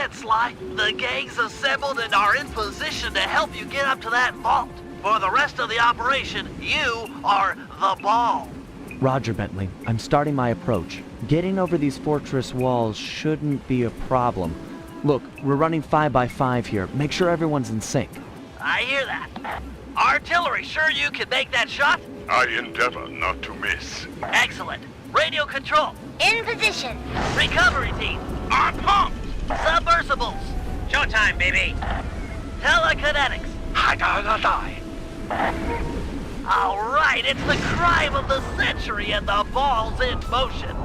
said, Sly. The gang's assembled and are in position to help you get up to that vault. For the rest of the operation, you are the ball. Roger, Bentley. I'm starting my approach. Getting over these fortress walls shouldn't be a problem. Look, we're running 5 by 5 here. Make sure everyone's in sync. I hear that. Artillery, sure you can make that shot? I endeavor not to miss. Excellent. Radio control. In position. Recovery team. I'm pumped! Submersibles. Showtime, baby. Telekinetics. All right, it's the crime of the century and the ball's in motion.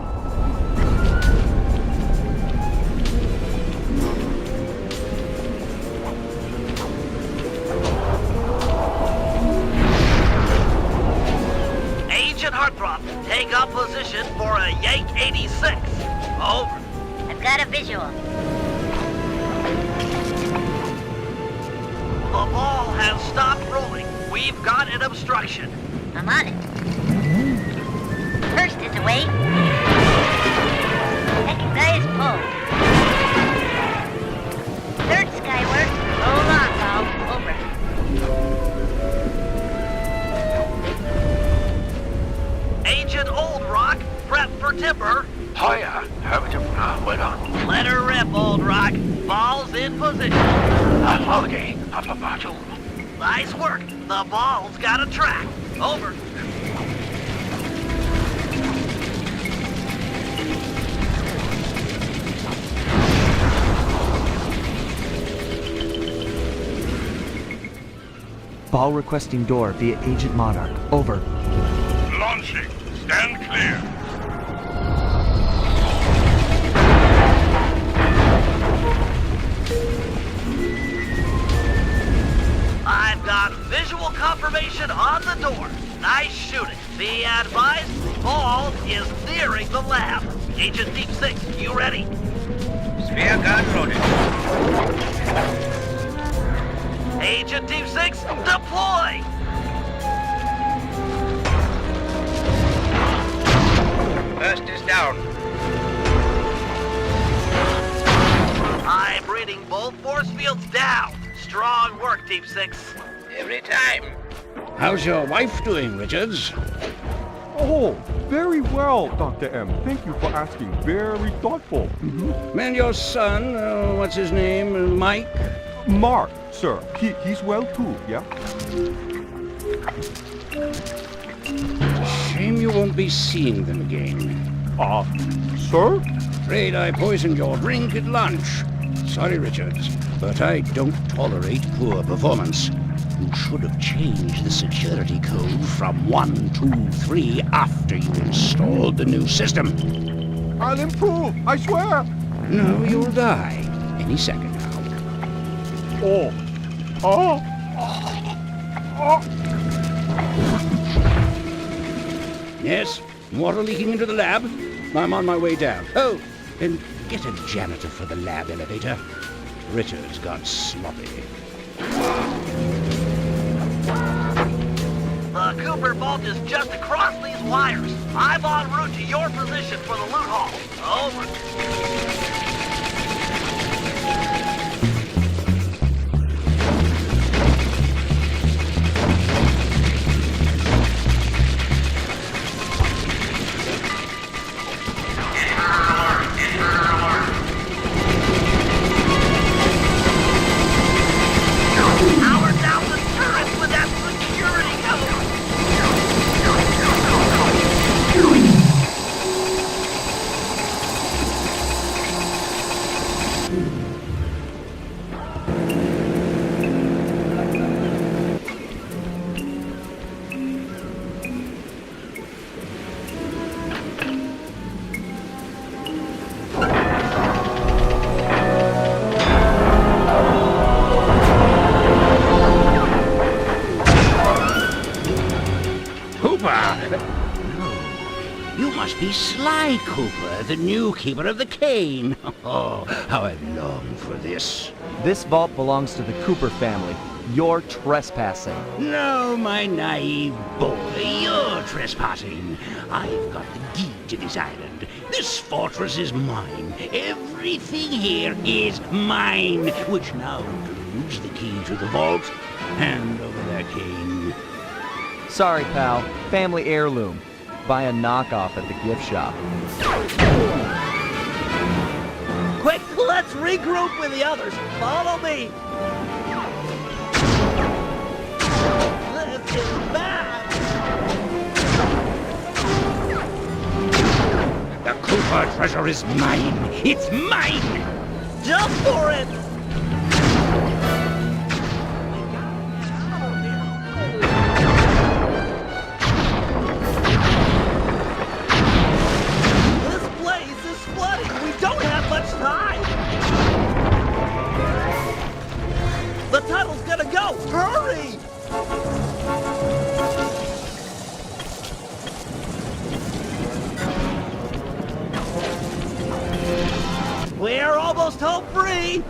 Agent Heartthrob, take up position for a Yank 86. Over. I've got a visual. The ball has stopped rolling. We've got an obstruction. I'm on it. First is away. Second guy is pulled. Third skyward. Roll on, Bob. Over. Agent Old Rock, prep for timber. Hiya, well on. Let her rip, Old Rock. Ball's in position. Nice work. The ball's got a track. Over. Ball requesting door via Agent Monarch. Over. Launching. Stand clear. I've got visual confirmation on the door. Nice shooting. Be advised, ball is nearing the lab. Agent Deep 6, you ready? Spear gun loaded. Agent Deep 6, deploy! First is down. I'm reading both force fields down. Strong work, Deep 6. Every time. How's your wife doing, Richards? Oh, very well, Dr. M. Thank you for asking. Very thoughtful. And your son, what's his name, Mike? Mark, sir. He's well too, yeah? Shame you won't be seeing them again. Sir? Afraid I poisoned your drink at lunch. Sorry, Richards, but I don't tolerate poor performance. You should have changed the security code from 123 after you installed the new system. I'll improve, I swear. No, you'll die any second now. Yes, water leaking into the lab. I'm on my way down. Oh, and get a janitor for the lab elevator. Richards got sloppy. The Cooper vault is just across these wires. I'm en route to your position for the loot haul. Over. Power down the turret with that security code. You must be Sly Cooper, the new keeper of the cane. Oh, how I long for this. This vault belongs to the Cooper family. You're trespassing. No, my naive boy, you're trespassing. I've got the deed to this island. This fortress is mine. Everything here is mine, which now includes the key to the vault. Hand over that king. Sorry, pal. Family heirloom. Buy a knockoff at the gift shop. Quick, let's regroup with the others. Follow me. This is bad. The Cooper treasure is mine. It's mine. Jump for it. This place is flooding. We don't have much time. The tunnel's gonna go. Hurry. We're almost home free!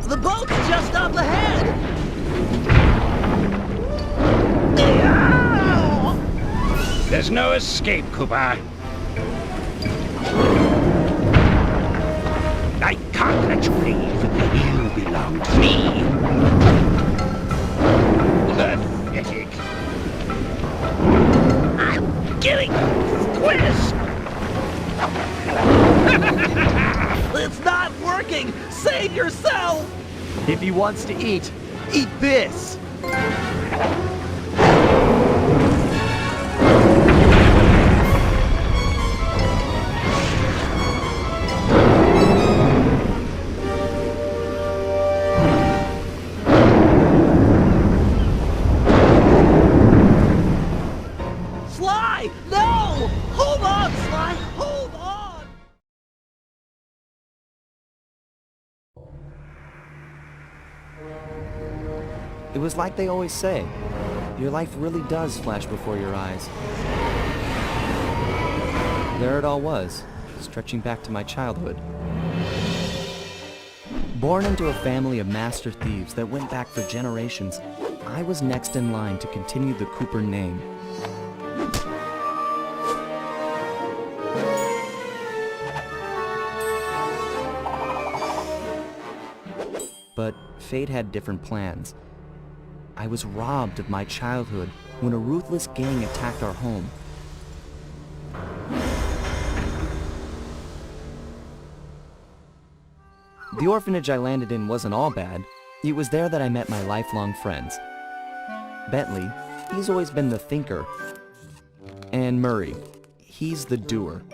The boat's just up ahead! There's no escape, Cooper. I can't let you leave. You belong to me. Pathetic. I'm getting squished! It's not working! Save yourself! If he wants to eat this! Sly! No! Hold on, Sly! Hold on! It was like they always say, your life really does flash before your eyes. There it all was, stretching back to my childhood. Born into a family of master thieves that went back for generations, I was next in line to continue the Cooper name. But fate had different plans. I was robbed of my childhood when a ruthless gang attacked our home. The orphanage I landed in wasn't all bad. It was there that I met my lifelong friends. Bentley, he's always been the thinker. And Murray, he's the doer.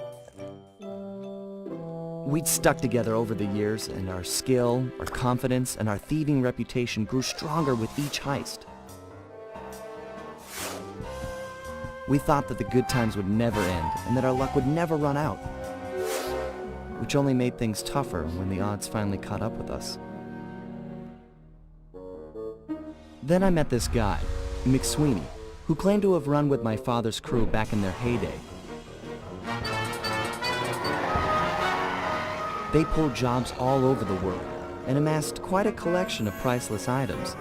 We'd stuck together over the years, and our skill, our confidence, and our thieving reputation grew stronger with each heist. We thought that the good times would never end, and that our luck would never run out, which only made things tougher when the odds finally caught up with us. Then I met this guy, McSweeney, who claimed to have run with my father's crew back in their heyday. They pulled jobs all over the world and amassed quite a collection of priceless items.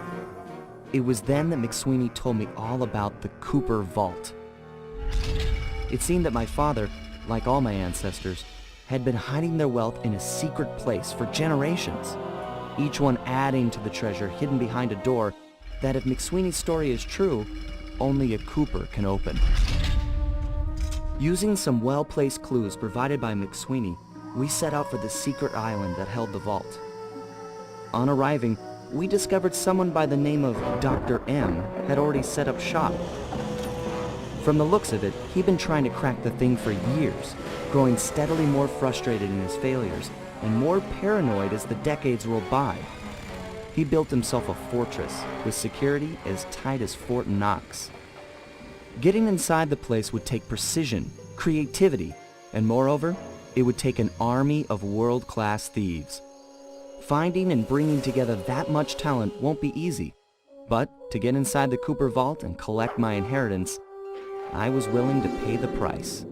It was then that McSweeney told me all about the Cooper Vault. It seemed that my father, like all my ancestors, had been hiding their wealth in a secret place for generations, each one adding to the treasure hidden behind a door that, if McSweeney's story is true, only a Cooper can open. Using some well-placed clues provided by McSweeney, we set out for the secret island that held the vault. On arriving, we discovered someone by the name of Dr. M had already set up shop. From the looks of it, he'd been trying to crack the thing for years, growing steadily more frustrated in his failures and more paranoid as the decades rolled by. He built himself a fortress with security as tight as Fort Knox. Getting inside the place would take precision, creativity, and moreover, it would take an army of world-class thieves. Finding and bringing together that much talent won't be easy, but to get inside the Cooper Vault and collect my inheritance, I was willing to pay the price.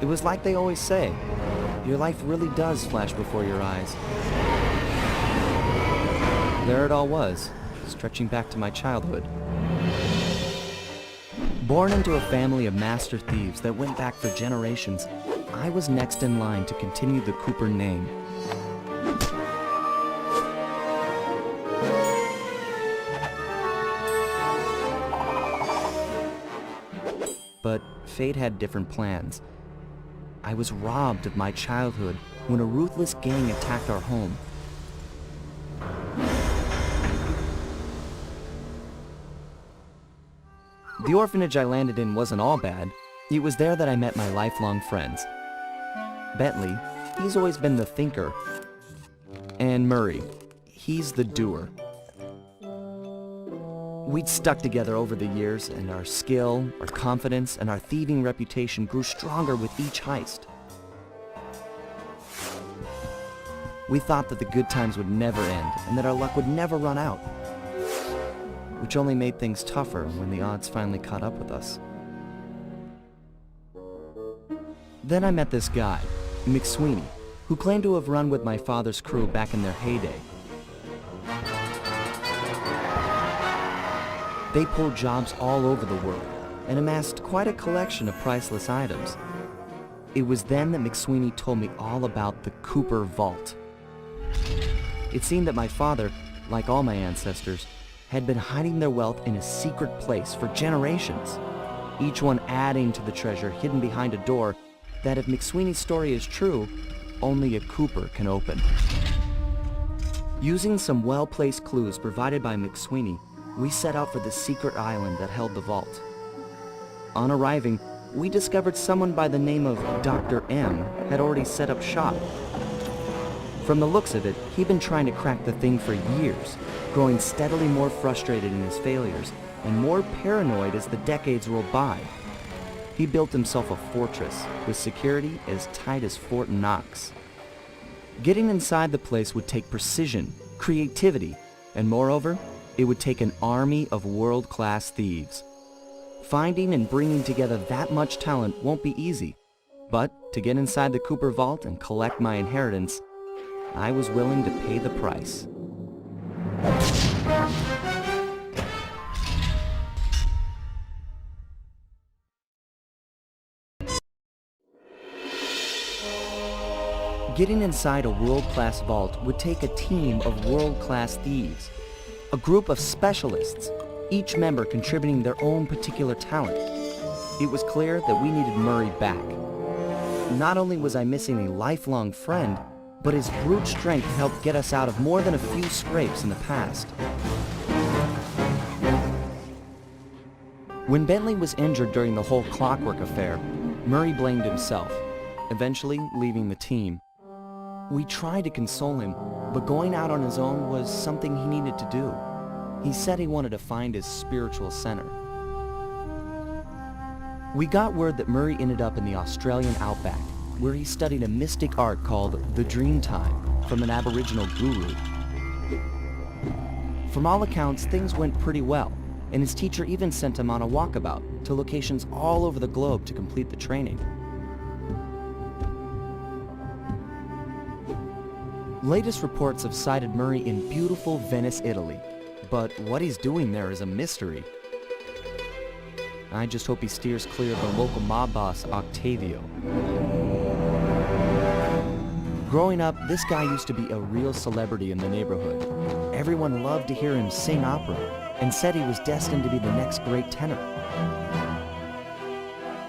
It was like they always say, your life really does flash before your eyes. There it all was, stretching back to my childhood. Born into a family of master thieves that went back for generations, I was next in line to continue the Cooper name. But fate had different plans. I was robbed of my childhood when a ruthless gang attacked our home. The orphanage I landed in wasn't all bad. It was there that I met my lifelong friends. Bentley, he's always been the thinker. And Murray, he's the doer. We'd stuck together over the years, and our skill, our confidence, and our thieving reputation grew stronger with each heist. We thought that the good times would never end, and that our luck would never run out, which only made things tougher when the odds finally caught up with us. Then I met this guy, McSweeney, who claimed to have run with my father's crew back in their heyday. They pulled jobs all over the world and amassed quite a collection of priceless items. It was then that McSweeney told me all about the Cooper Vault. It seemed that my father, like all my ancestors, had been hiding their wealth in a secret place for generations, each one adding to the treasure hidden behind a door that, if McSweeney's story is true, only a Cooper can open. Using some well-placed clues provided by McSweeney, we set out for the secret island that held the vault. On arriving, we discovered someone by the name of Dr. M had already set up shop. From the looks of it, he'd been trying to crack the thing for years, growing steadily more frustrated in his failures and more paranoid as the decades rolled by. He built himself a fortress with security as tight as Fort Knox. Getting inside the place would take precision, creativity, and moreover, it would take an army of world-class thieves. Finding and bringing together that much talent won't be easy, but to get inside the Cooper Vault and collect my inheritance, I was willing to pay the price. Getting inside a world-class vault would take a team of world-class thieves, a group of specialists, each member contributing their own particular talent. It was clear that we needed Murray back. Not only was I missing a lifelong friend, but his brute strength helped get us out of more than a few scrapes in the past. When Bentley was injured during the whole Clockwork affair, Murray blamed himself, eventually leaving the team. We tried to console him, but going out on his own was something he needed to do. He said he wanted to find his spiritual center. We got word that Murray ended up in the Australian outback, where he studied a mystic art called the Dreamtime from an Aboriginal guru. From all accounts, things went pretty well, and his teacher even sent him on a walkabout to locations all over the globe to complete the training. Latest reports have cited Murray in beautiful Venice, Italy, but what he's doing there is a mystery. I just hope he steers clear of the local mob boss, Octavio. Growing up, this guy used to be a real celebrity in the neighborhood. Everyone loved to hear him sing opera and said he was destined to be the next great tenor.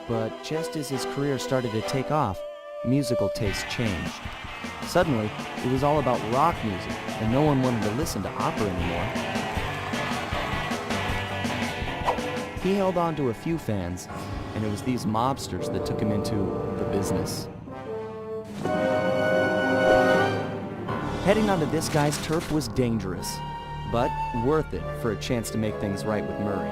But just as his career started to take off, musical tastes changed. Suddenly, it was all about rock music, and no one wanted to listen to opera anymore. He held on to a few fans, and it was these mobsters that took him into the business. Heading onto this guy's turf was dangerous, but worth it for a chance to make things right with Murray.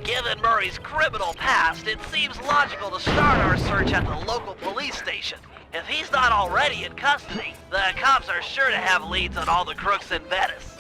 Given Murray's criminal past, it seems logical to start our search at the local police station. If he's not already in custody, the cops are sure to have leads on all the crooks in Venice.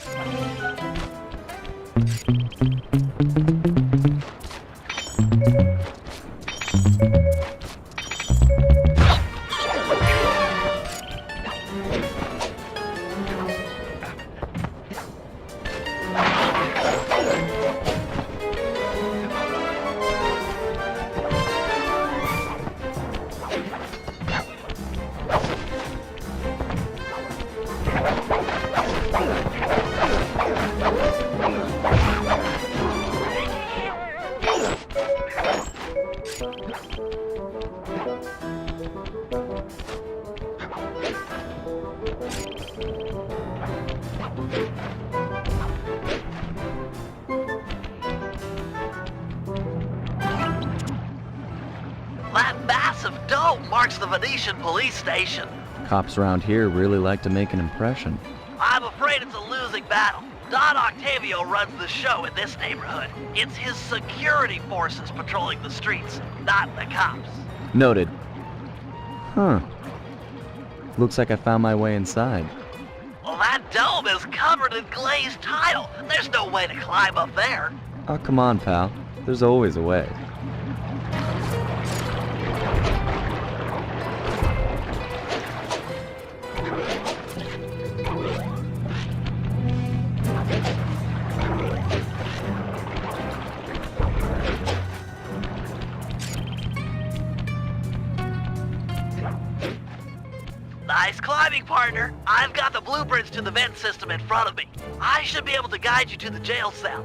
That massive dome marks the Venetian police station. Cops around here really like to make an impression. I'm afraid it's a losing battle. Don Octavio runs the show in this neighborhood. It's his security forces patrolling the streets, not the cops. Noted. Huh. Looks like I found my way inside. Well, that dome is covered in glazed tile. There's no way to climb up there. Oh, come on, pal. There's always a way. Nice climbing, partner. I've got the blueprints to the vent system in front of me. I should be able to guide you to the jail cell.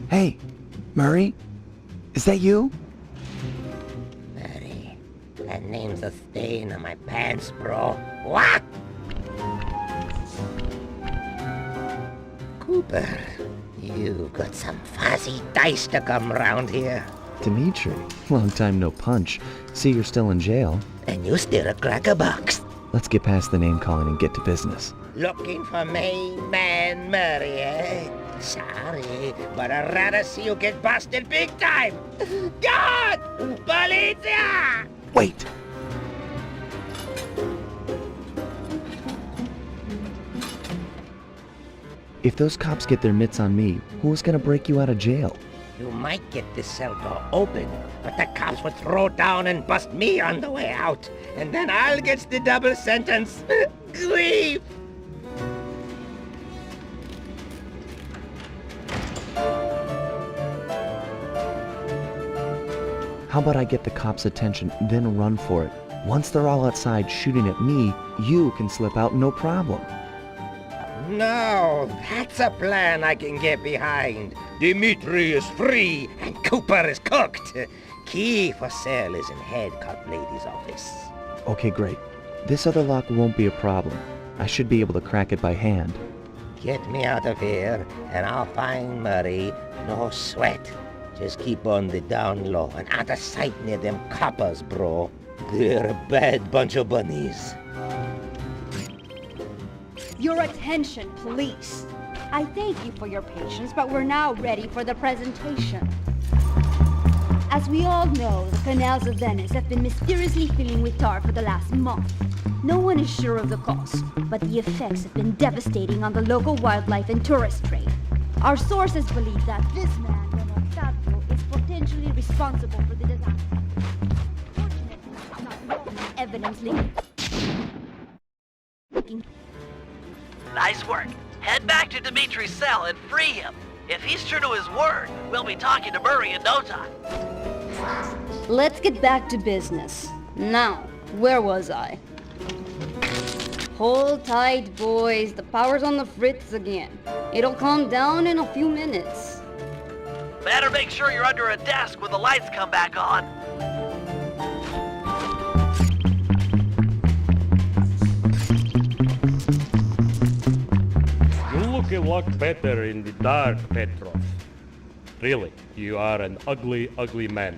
Hey, Murray? Is that you? Murray, that name's a stain on my pants, bro. What? Cooper, you've got some fuzzy dice to come round here. Dimitri, long time no punch. See, you're still in jail. And you still a crackerbox. Let's get past the name calling and get to business. Looking for main man Murray, eh? Sorry, but I'd rather see you get busted big time. God! Polizia! Wait! If those cops get their mitts on me, who's gonna break you out of jail? You might get this cell door open, but the cops would throw down and bust me on the way out. And then I'll get the double sentence. Grief! How about I get the cops' attention, then run for it? Once they're all outside shooting at me, you can slip out no problem. No, that's a plan I can get behind. Dimitri is free and Cooper is cooked. Key for cell is in head cop lady's office. Okay, great. This other lock won't be a problem. I should be able to crack it by hand. Get me out of here and I'll find Murray. No sweat. Just keep on the down low and out of sight near them coppers, bro. They're a bad bunch of bunnies. Your attention, police. I thank you for your patience, but we're now ready for the presentation. As we all know, the canals of Venice have been mysteriously filling with tar for the last month. No one is sure of the cause, but the effects have been devastating on the local wildlife and tourist trade. Our sources believe that this man, Octavio, is potentially responsible for the disaster. Fortunately, not evidence linking. Nice work. Head back to Dimitri's cell and free him. If he's true to his word, we'll be talking to Murray in no time. Let's get back to business. Now, where was I? Hold tight, boys. The power's on the fritz again. It'll calm down in a few minutes. Better make sure you're under a desk when the lights come back on. You look a lot better in the dark, Petros. Really, you are an ugly, ugly man.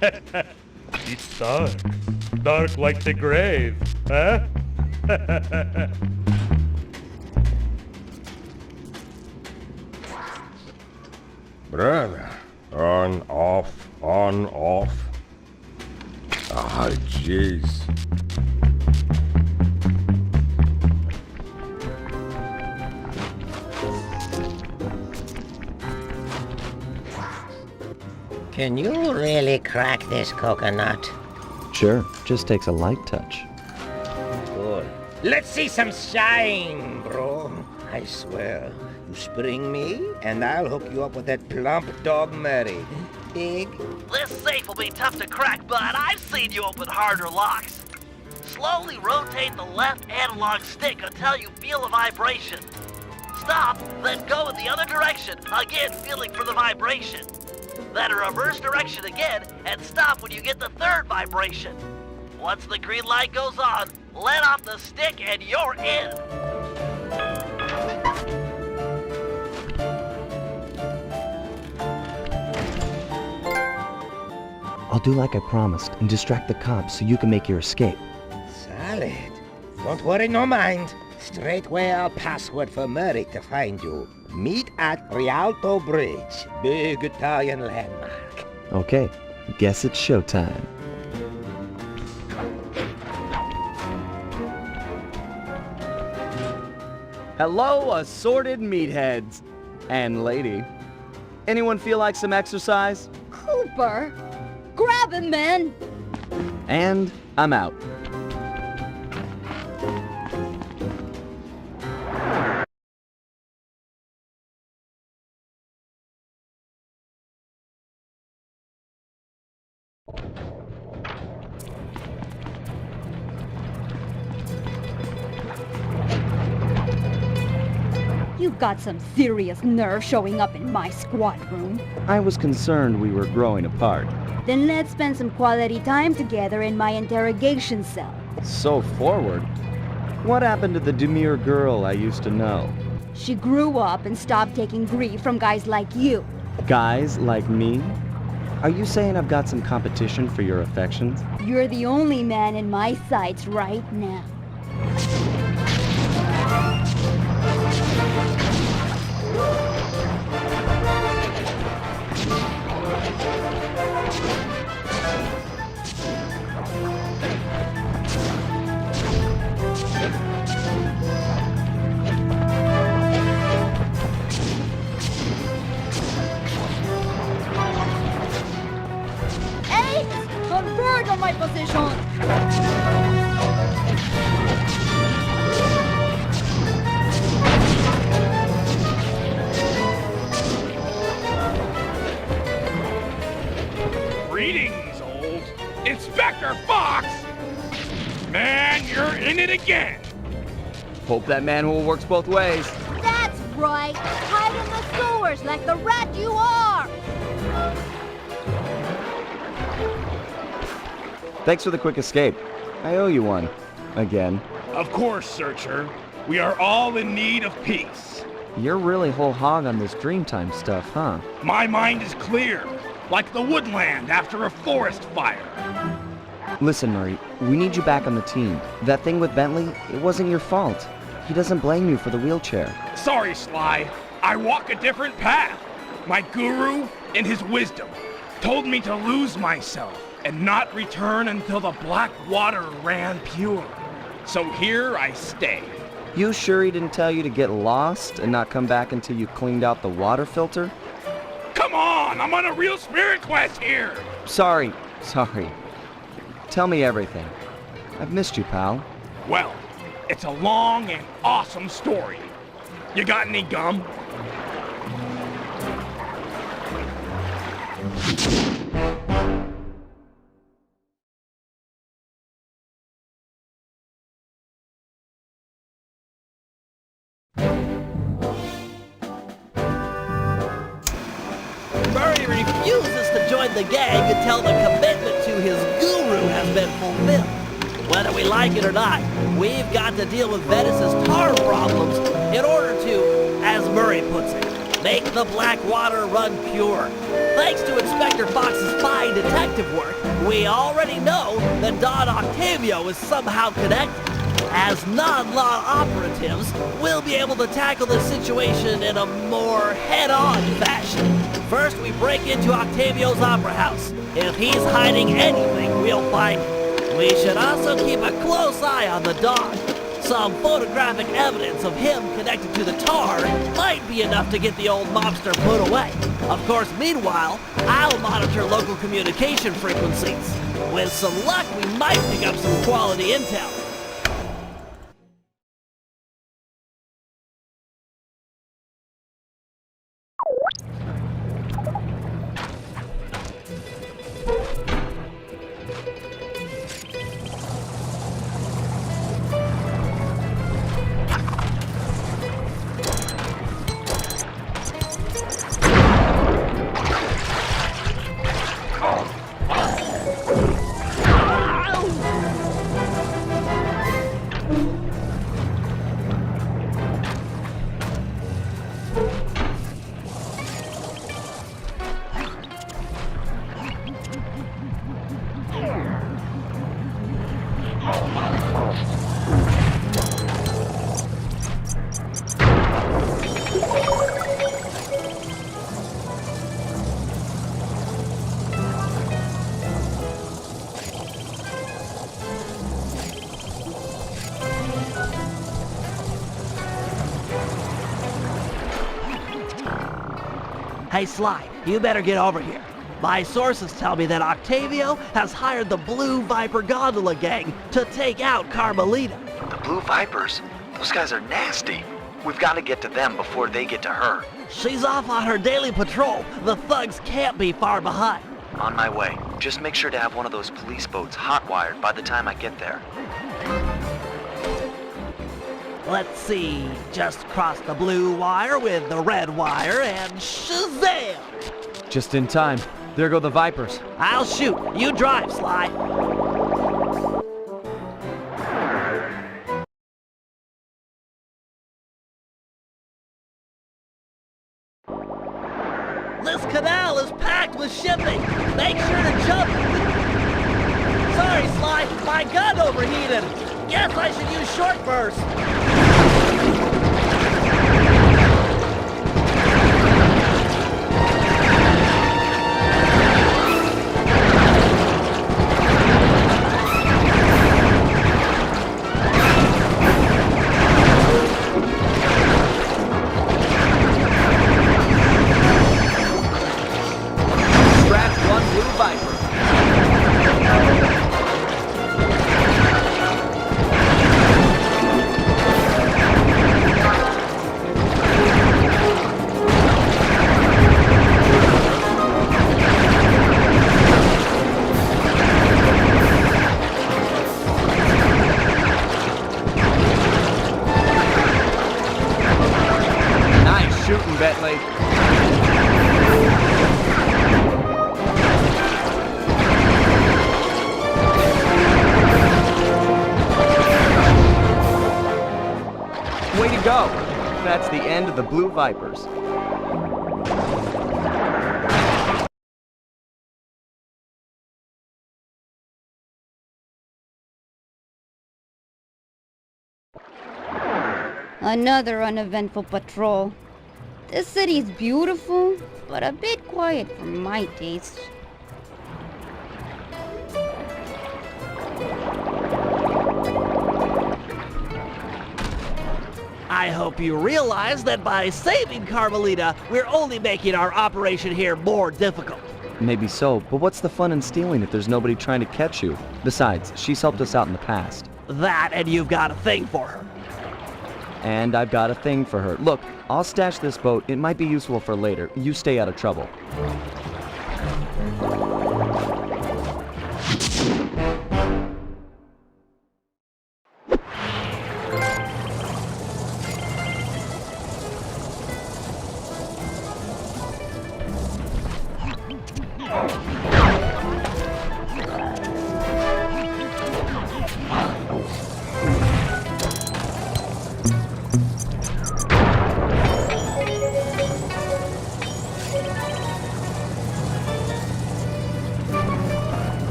It's dark. Dark like the grave, huh? Brother, on, off, on, off. Ah, jeez. Can you really crack this coconut? Sure, just takes a light touch. Good. Let's see some shine, bro. I swear, you spring me, and I'll hook you up with that plump dog Murray. Dig? This safe will be tough to crack, but I've seen you open harder locks. Slowly rotate the left analog stick until you feel a vibration. Stop, then go in the other direction, again feeling for the vibration. Then a reverse direction again, and stop when you get the third vibration. Once the green light goes on, let off the stick and you're in. I'll do like I promised and distract the cops so you can make your escape. Solid. Don't worry, no mind. Straightway I'll password for Murray to find you. Meet at Rialto Bridge, big Italian landmark. Okay, guess it's showtime. Hello, assorted meatheads. And lady. Anyone feel like some exercise? Cooper! Grab him, man! And I'm out. You've got some serious nerve showing up in my squad room. I was concerned we were growing apart. Then let's spend some quality time together in my interrogation cell. So forward. What happened to the demure girl I used to know? She grew up and stopped taking grief from guys like you. Guys like me? Are you saying I've got some competition for your affections? You're the only man in my sights right now. Converge on my position! Greetings, old Inspector Fox! Man, you're in it again! Hope that manhole works both ways. That's right! Hide in the sewers like the rat you are! Thanks for the quick escape. I owe you one. Again. Of course, Searcher. We are all in need of peace. You're really whole hog on this Dreamtime stuff, huh? My mind is clear, like the woodland after a forest fire. Listen, Murray, we need you back on the team. That thing with Bentley, it wasn't your fault. He doesn't blame you for the wheelchair. Sorry, Sly. I walk a different path. My guru, in his wisdom, told me to lose myself and not return until the black water ran pure. So here I stay. You sure he didn't tell you to get lost and not come back until you cleaned out the water filter? Come on, I'm on a real spirit quest here. Sorry. Tell me everything. I've missed you, pal. Well, it's a long and awesome story. You got any gum? refuses to join the gang until the commitment to his guru has been fulfilled. Whether we like it or not, we've got to deal with Venice's tar problems in order to, as Murray puts it, make the black water run pure. Thanks to Inspector Fox's fine detective work, we already know that Don Octavio is somehow connected. As non-law operatives, we'll be able to tackle the situation in a more head-on fashion. First, we break into Octavio's opera house. If he's hiding anything, we'll find it. We should also keep a close eye on the dog. Some photographic evidence of him connected to the tar might be enough to get the old mobster put away. Of course, meanwhile, I'll monitor local communication frequencies. With some luck, we might pick up some quality intel. Hey Sly, you better get over here. My sources tell me that Octavio has hired the Blue Viper Gondola gang to take out Carmelita. The Blue Vipers? Those guys are nasty. We've got to get to them before they get to her. She's off on her daily patrol. The thugs can't be far behind. On my way. Just make sure to have one of those police boats hot-wired by the time I get there. Let's see, just cross the blue wire with the red wire and shazam! Just in time. There go the Vipers. I'll shoot. You drive, Sly. This canal is packed with shipping. Make sure to jump. Sorry, Sly. My gun overheated. Guess I should use short burst. Bentley. Way to go! That's the end of the Blue Vipers. Another uneventful patrol. This city's beautiful, but a bit quiet for my taste. I hope you realize that by saving Carmelita, we're only making our operation here more difficult. Maybe so, but what's the fun in stealing if there's nobody trying to catch you? Besides, she's helped us out in the past. That, and you've got a thing for her. And I've got a thing for her. Look, I'll stash this boat. It might be useful for later. You stay out of trouble.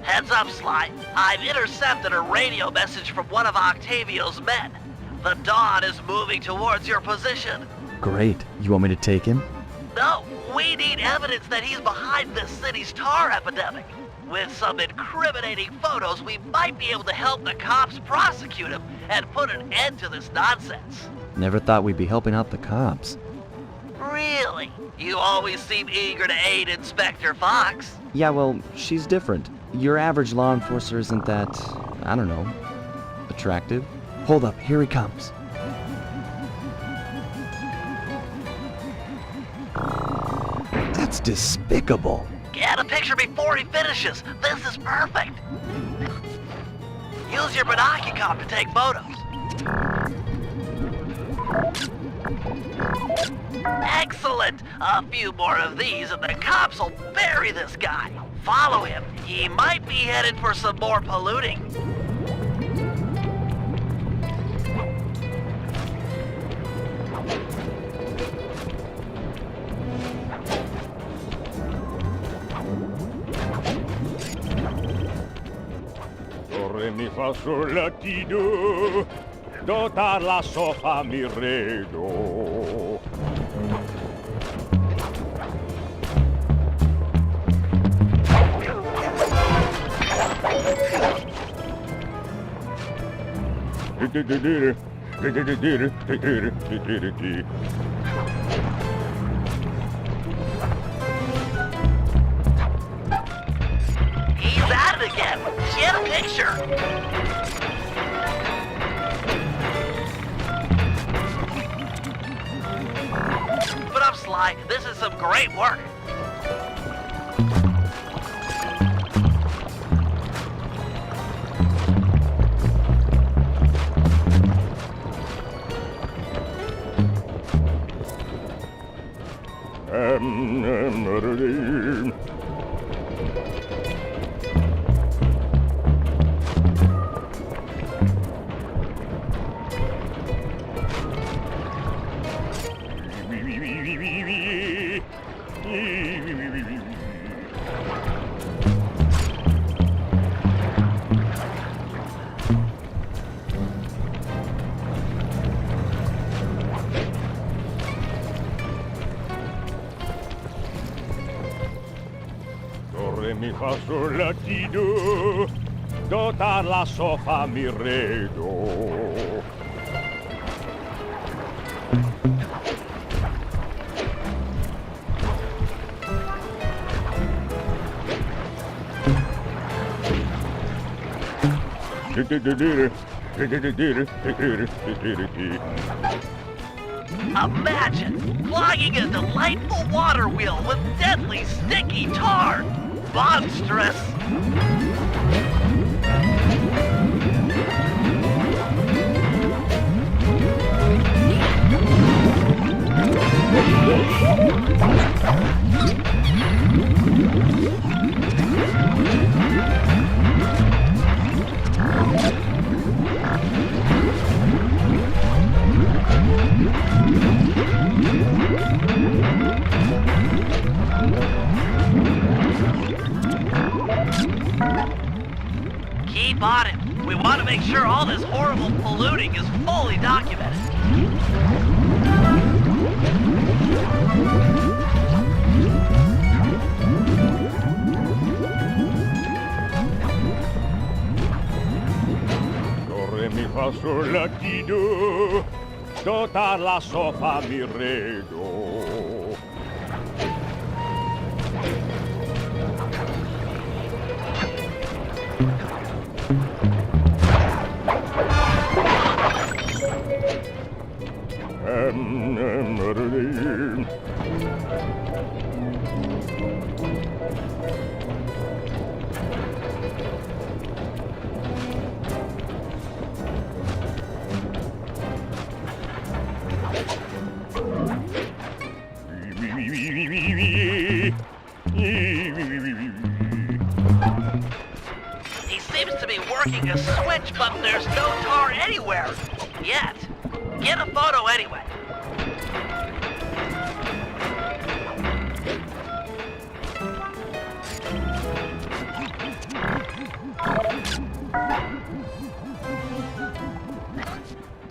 Heads up, Sly. I've intercepted a radio message from one of Octavio's men. The Dawn is moving towards your position. Great. You want me to take him? No, we need evidence that he's behind this city's tar epidemic. With some incriminating photos, we might be able to help the cops prosecute him and put an end to this nonsense. Never thought we'd be helping out the cops. Really? You always seem eager to aid Inspector Fox. Yeah, well, she's different. Your average law enforcer isn't that, I don't know, attractive. Hold up, here he comes. That's despicable. Get a picture before he finishes. This is perfect. Use your binocular to take photos. Excellent! A few more of these and the cops will bury this guy. Follow him. He might be headed for some more polluting. Do, re, mi, fa, sol, la, ti, do. Do, ta, la, so, fa, mi, re, do. He's at it again. Get a picture. Put up, Sly. This is some great work. Mi, fa, sol, la, ti, do. Do, ta, la, so, fa, mi, re, do. Imagine clogging a delightful water wheel with deadly sticky tar. Monstrous! Keep on it. We want to make sure all this horrible polluting is fully documented. Do, re, mi, fa, sol, la, ti, do. Do, ta, la, so, fa, mi, re, do. There's no tar anywhere. Yet. Get a photo anyway.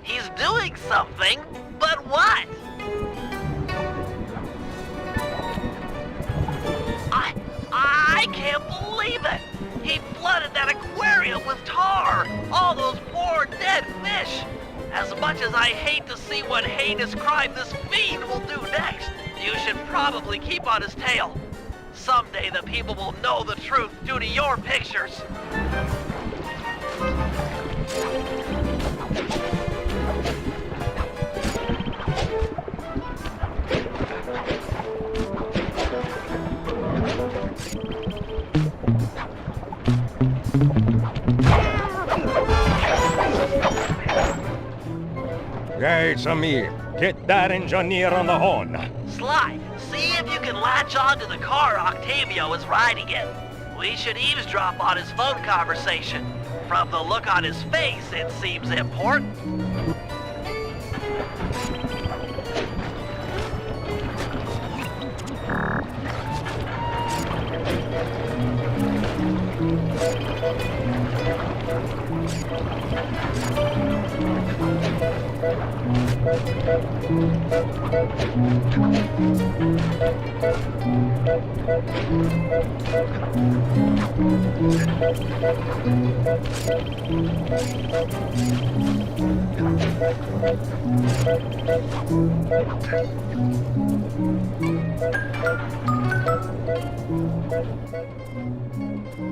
He's doing something, but what? I can't believe it! He flooded that aquarium with tar! All those poor dead fish! As much as I hate to see what heinous crime this fiend will do next, you should probably keep on his tail. Someday the people will know the truth due to your pictures. Hey, it's me. Get that engineer on the horn. Sly, see if you can latch onto the car Octavio is riding in. We should eavesdrop on his phone conversation. From the look on his face, it seems important.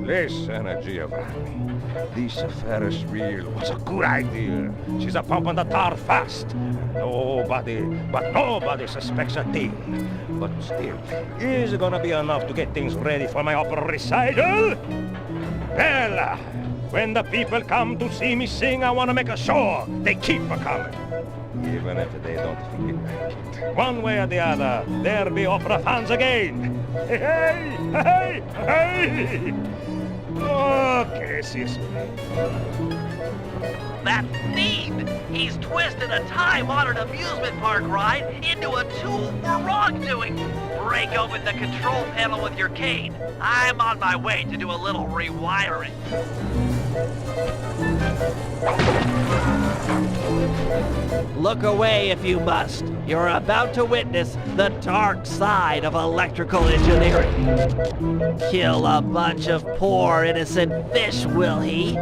Listen, Giovanni. This Ferris wheel was a good idea. She's a pumping the tar fast. Nobody suspects a thing. But still, is it gonna be enough to get things ready for my opera recital? Well, when the people come to see me sing, I want to make sure they keep a-coming. Even if they don't feel like it. One way or the other, there'll be opera fans again. Hey, hey, hey! Okay, sis. That fiend! He's twisted a time-honored amusement park ride into a tool for wrongdoing. Break open the control panel with your cane. I'm on my way to do a little rewiring. Look away if you must. You're about to witness the dark side of electrical engineering. Kill a bunch of poor innocent fish, will he?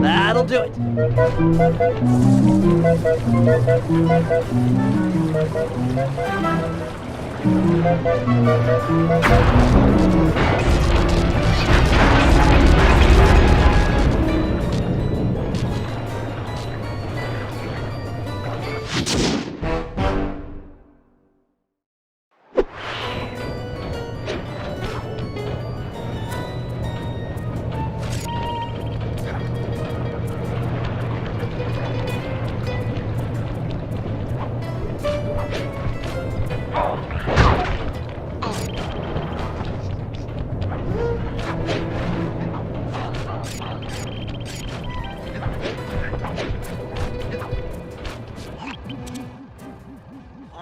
That'll do it.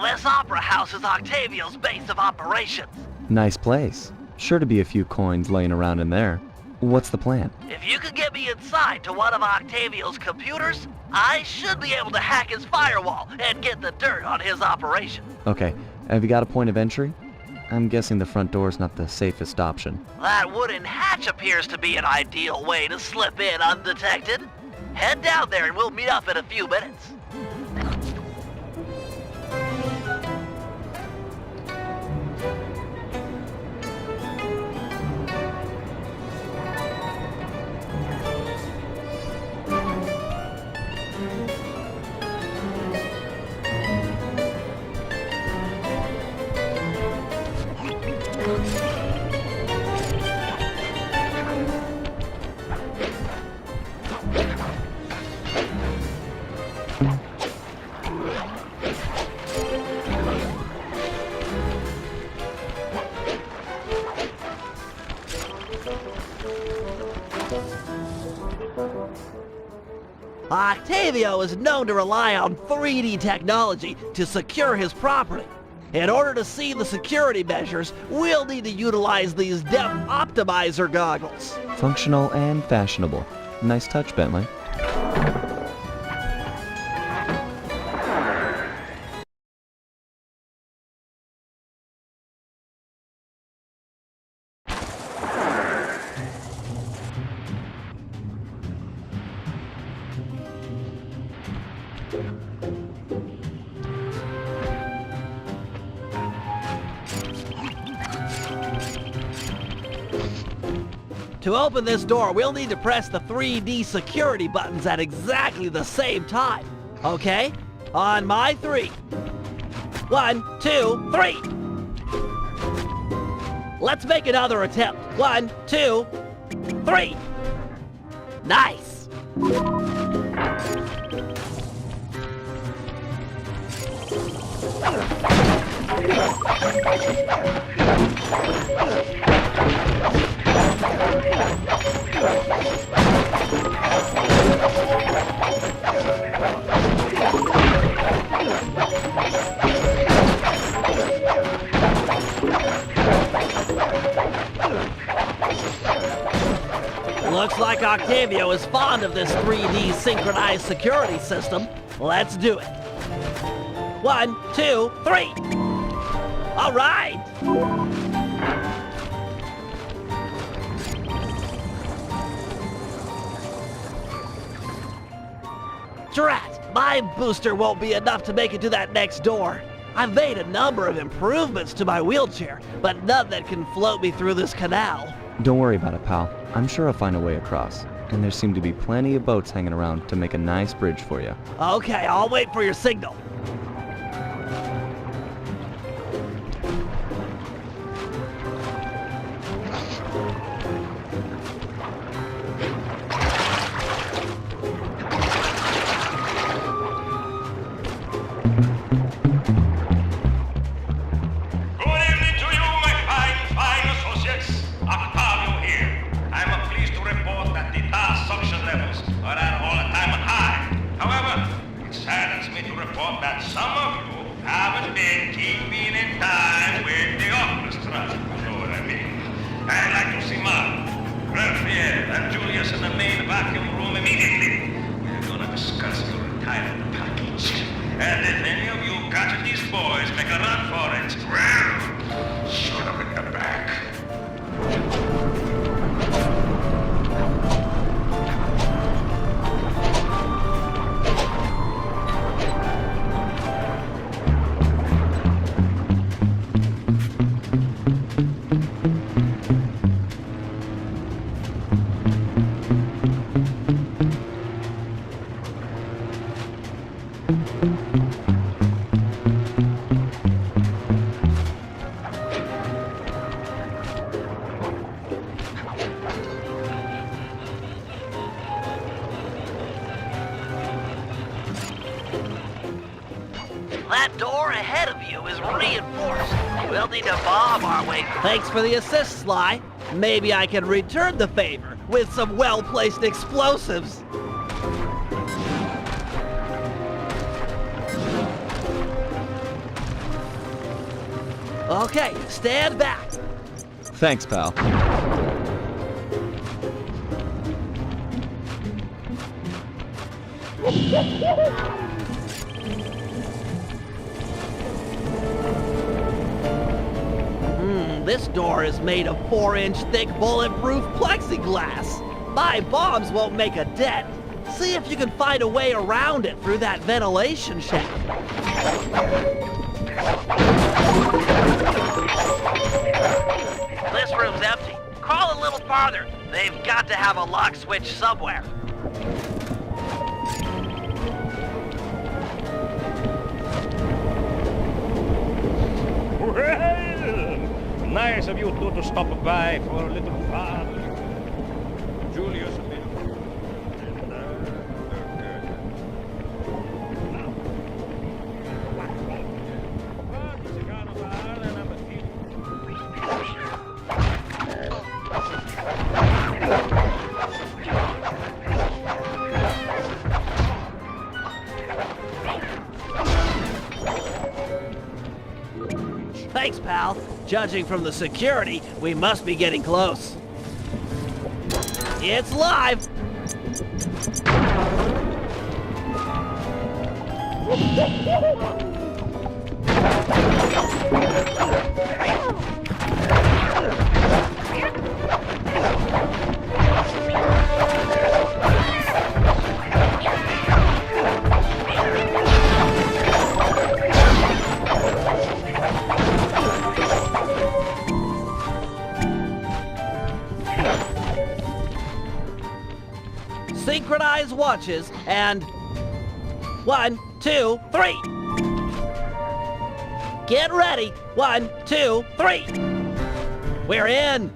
This opera house is Octavio's base of operations. Nice place. Sure to be a few coins laying around in there. What's the plan? If you could get me inside to one of Octavio's computers, I should be able to hack his firewall and get the dirt on his operation. Okay, have you got a point of entry? I'm guessing the front door's not the safest option. That wooden hatch appears to be an ideal way to slip in undetected. Head down there and we'll meet up in a few minutes. Octavio is known to rely on 3D technology to secure his property. In order to see the security measures, we'll need to utilize these depth optimizer goggles. Functional and fashionable. Nice touch, Bentley. To open this door, we'll need to press the 3D security buttons at exactly the same time. Okay? On my 3. 1, 2, 3! Let's make another attempt. 1, 2, 3! Nice! Looks like Octavio is fond of this 3D synchronized security system. Let's do it. 1, 2, 3! All right! Drat! My booster won't be enough to make it to that next door. I've made a number of improvements to my wheelchair, but none that can float me through this canal. Don't worry about it, pal. I'm sure I'll find a way across. And there seem to be plenty of boats hanging around to make a nice bridge for you. Okay, I'll wait for your signal. That door ahead of you is reinforced. We'll need to bomb our way. Thanks for the assist, Sly. Maybe I can return the favor with some well-placed explosives. Okay, stand back. Thanks, pal. This door is made of 4-inch thick bulletproof plexiglass. My bombs won't make a dent. See if you can find a way around it through that ventilation shaft. This room's empty. Crawl a little farther. They've got to have a lock switch somewhere. Well, nice of you two to stop by for a little fun. Julius. Thanks, pal. Judging from the security, we must be getting close. It's live! Synchronize watches and 1, 2, 3. Get ready. 1, 2, 3. We're in.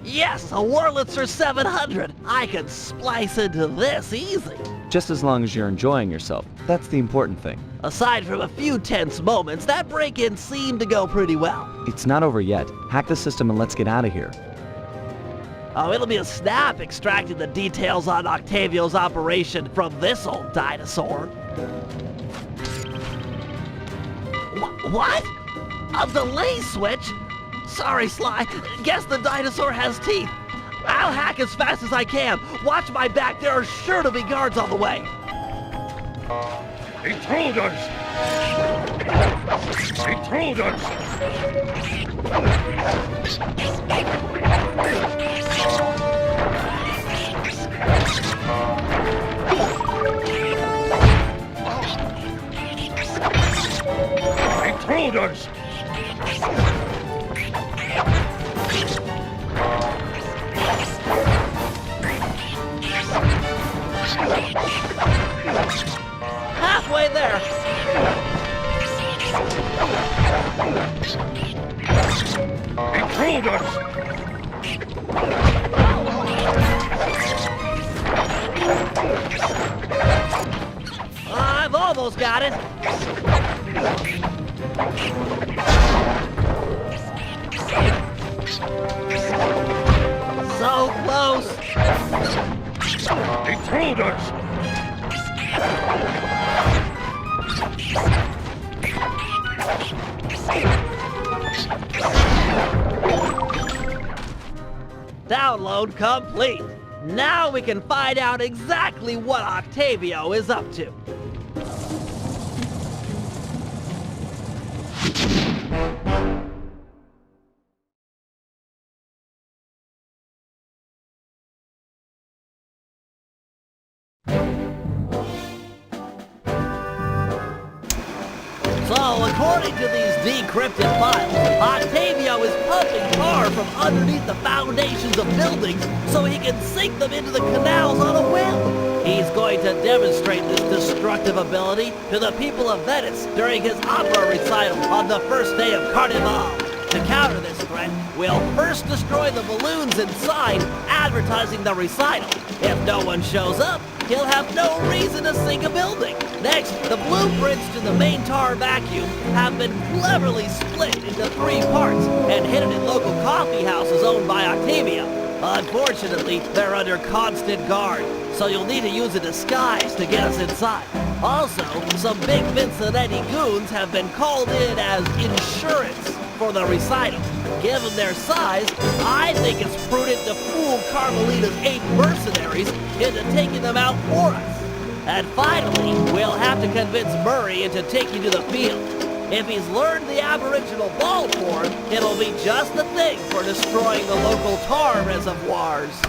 Yes, a Wurlitzer 700. I can splice into this easy. Just as long as you're enjoying yourself. That's the important thing. Aside from a few tense moments, that break-in seemed to go pretty well. It's not over yet. Hack the system and let's get out of here. Oh, it'll be a snap extracting the details on Octavio's operation from this old dinosaur. What? A delay switch? Sorry, Sly. Guess the dinosaur has teeth. I'll hack as fast as I can. Watch my back. There are sure to be guards on the way. Intruders! Intruders! Intruders! Halfway there. Intruders! I've almost got it. So close. Intruders! Download complete. Now we can find out exactly what Octavio is up to. So, according to these decrypted files, Octavio is pumping tar from underneath the foundations of buildings so he can sink them into the canals on a whim. He's going to demonstrate this destructive ability to the people of Venice during his opera recital on the first day of Carnival. To counter this threat, we'll first destroy the balloons inside, advertising the recital. If no one shows up, he'll have no reason to sink a building. Next, the blueprints to the main tar vacuum have been cleverly split into 3 parts and hidden in local coffee houses owned by Octavio. Unfortunately, they're under constant guard, so you'll need to use a disguise to get us inside. Also, some big Vincenetti goons have been called in as insurance for the recital. Given their size, I think it's prudent to fool Carmelita's 8 mercenaries into taking them out for us. And finally, we'll have to convince Murray into taking to the field. If he's learned the Aboriginal ball form, it'll be just the thing for destroying the local tar reservoirs.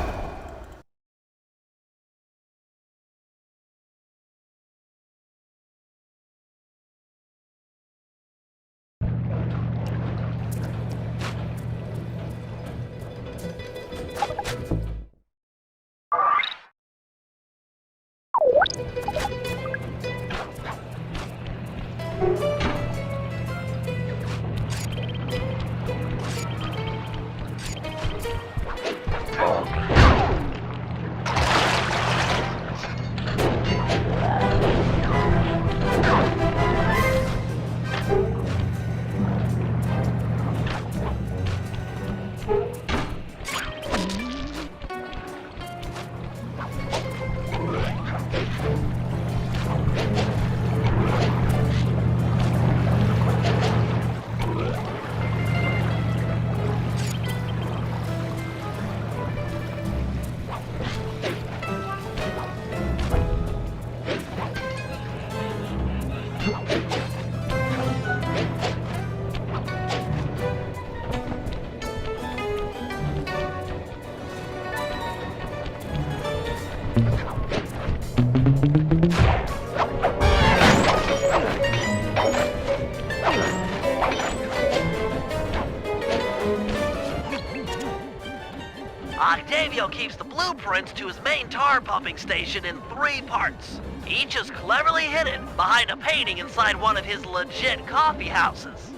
Octavio keeps the blueprints to his main tar pumping station in 3 parts. Each is cleverly hidden behind a painting inside one of his legit coffee houses.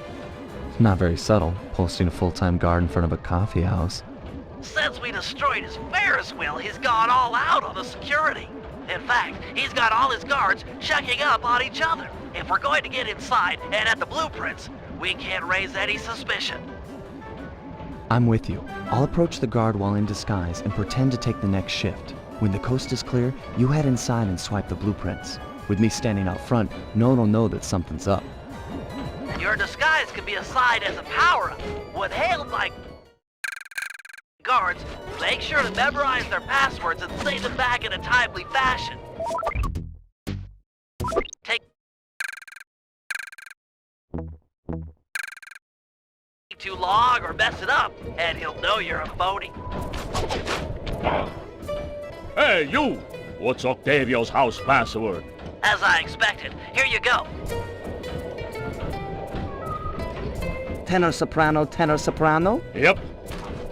Not very subtle, posting a full-time guard in front of a coffee house. Since we destroyed his Ferris wheel, he's gone all out on the security. In fact, he's got all his guards checking up on each other. If we're going to get inside and at the blueprints, we can't raise any suspicion. I'm with you. I'll approach the guard while in disguise and pretend to take the next shift. When the coast is clear, you head inside and swipe the blueprints. With me standing out front, no one will know that something's up. Your disguise can be assigned as a power-up. When hailed by guards, make sure to memorize their passwords and say them back in a timely fashion. Take too long or mess it up, and he'll know you're a phony. Hey, you! What's Octavio's house password? As I expected. Here you go. Tenor soprano, tenor soprano? Yep.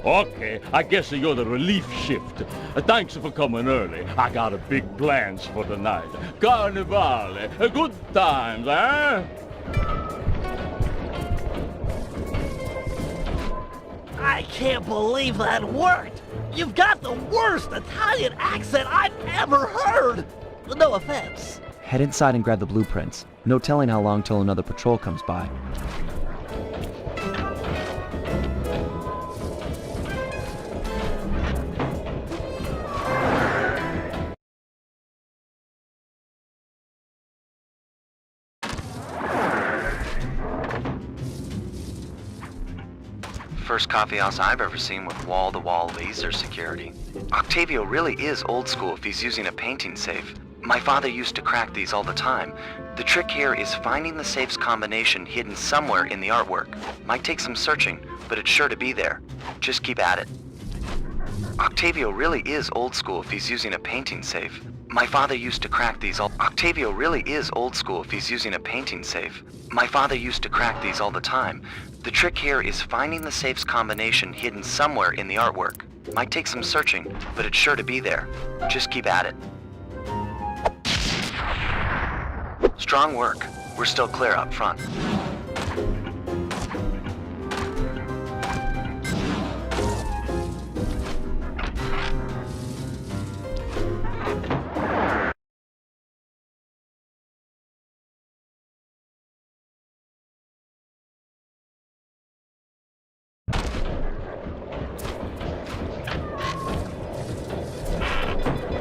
Okay, I guess you're the relief shift. Thanks for coming early. I got a big plans for tonight. Carnivale, good times, eh? I can't believe that worked! You've got the worst Italian accent I've ever heard! No offense. Head inside and grab the blueprints. No telling how long till another patrol comes by. First coffee house I've ever seen with wall-to-wall laser security. Octavio really is old school if he's using a painting safe. My father used to crack these all the time. The trick here is finding the safe's combination hidden somewhere in the artwork. Might take some searching, but it's sure to be there. Just keep at it. Octavio really is old school if he's using a painting safe. My father used to crack these all... Octavio really is old school if he's using a painting safe. My father used to crack these all the time. The trick here is finding the safe's combination hidden somewhere in the artwork. Might take some searching, but it's sure to be there. Just keep at it. Strong work. We're still clear up front.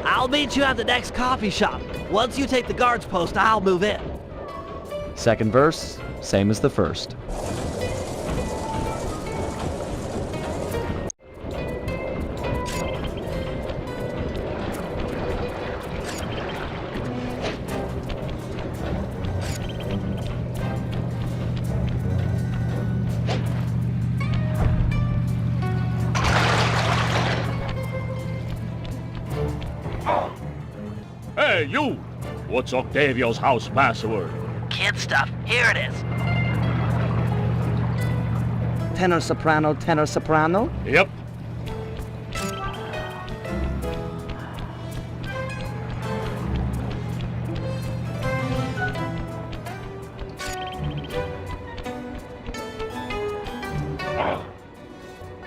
I'll meet you at the next coffee shop. Once you take the guard's post, I'll move in. Second verse, same as the first. Hey, you! What's Octavio's house password? Kid stuff. Here it is. Tenor soprano, tenor soprano? Yep.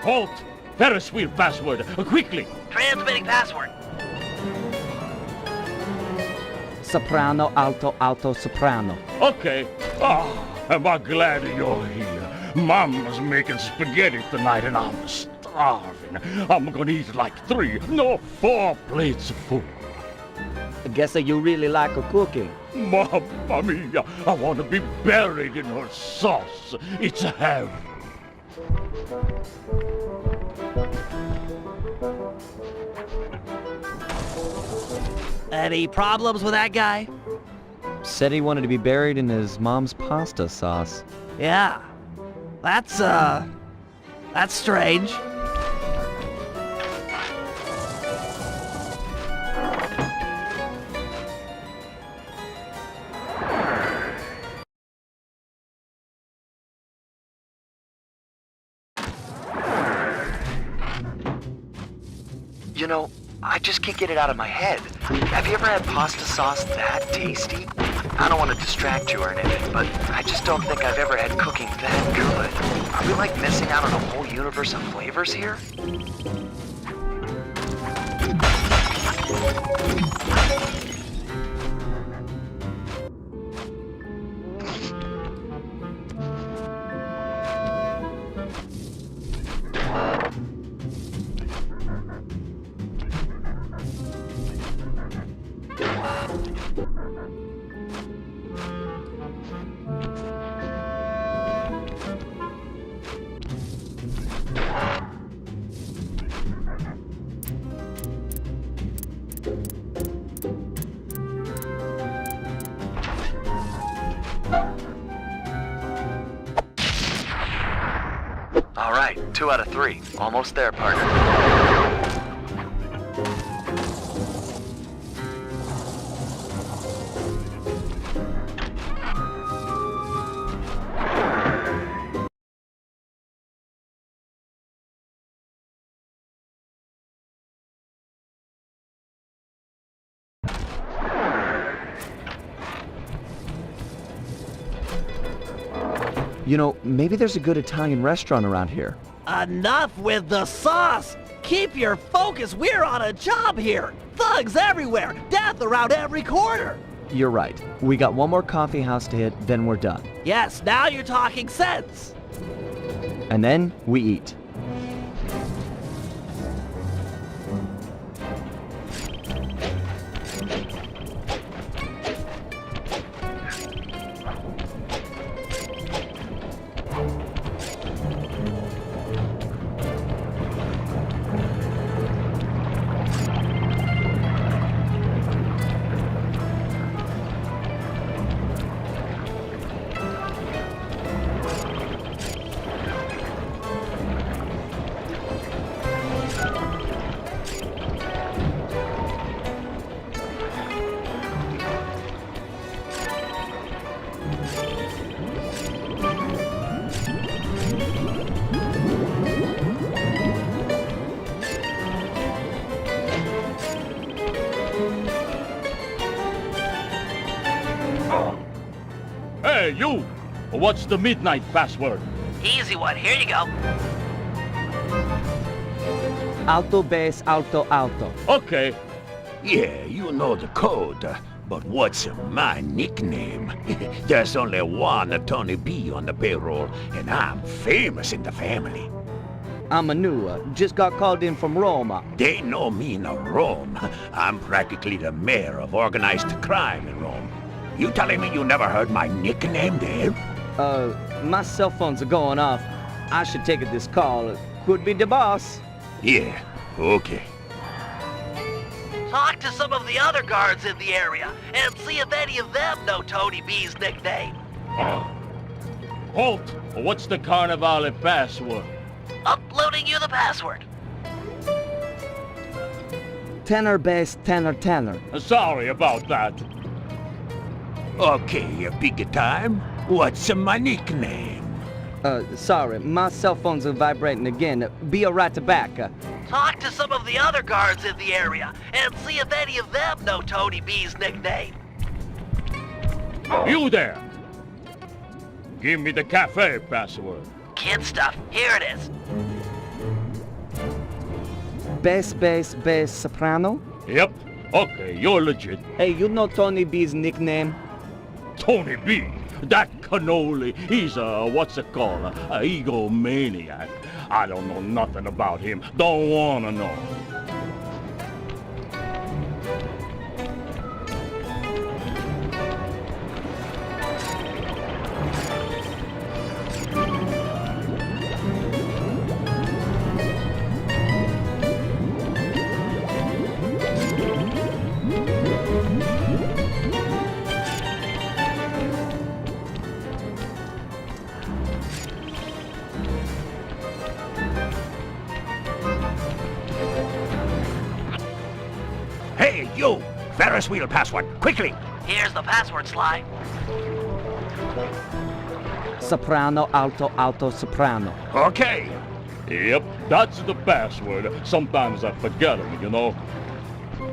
Halt! Ferris wheel password, quickly! Transmitting password. Soprano, alto, alto, soprano. Okay. Am I glad you're here. Mama's making spaghetti tonight and I'm starving. I'm gonna eat like 4 plates of food. I guess that you really like her cooking. Mamma mia, I want to be buried in her sauce. It's heaven. Any problems with that guy? Said he wanted to be buried in his mom's pasta sauce. Yeah. That's strange. You know, I just can't get it out of my head. Have you ever had pasta sauce that tasty? I don't want to distract you or anything, but I just don't think I've ever had cooking that good. Are we like missing out on a whole universe of flavors here? All right, 2 out of 3. Almost there, partner. You know, maybe there's a good Italian restaurant around here. Enough with the sauce! Keep your focus, we're on a job here! Thugs everywhere, death around every corner! You're right. We got one more coffee house to hit, then we're done. Yes, now you're talking sense! And then we eat. Hey, you! What's the midnight password? Easy one, here you go. Alto, bass, alto, alto. Okay. Yeah, you know the code. But what's my nickname? There's only one Tony B on the payroll, and I'm famous in the family. I'm a new, just got called in from Roma. They know me in Rome. I'm practically the mayor of organized crime in Rome. You telling me you never heard my nickname there? My cell phones are going off. I should take this call. Could be the boss. Yeah, okay. Talk to some of the other guards in the area and see if any of them know Tony B's nickname. Halt! What's the Carnivale password? Uploading you the password. Tenor, bass, tenor, tenor. Sorry about that. Okay, big time. What's my nickname? Sorry, my cell phones are vibrating again. Be right back. Talk to some of the other guards in the area and see if any of them know Tony B's nickname. You there! Give me the cafe password. Kid stuff, here it is. Bass, bass, bass, soprano? Yep. Okay, you're legit. Hey, you know Tony B's nickname? Tony B. That cannoli. He's what's it called? A egomaniac. I don't know nothing about him. Don't wanna know. Ferris wheel password, quickly! Here's the password, Sly. Soprano, alto, alto, soprano. Okay. Yep, that's the password. Sometimes I forget them, you know.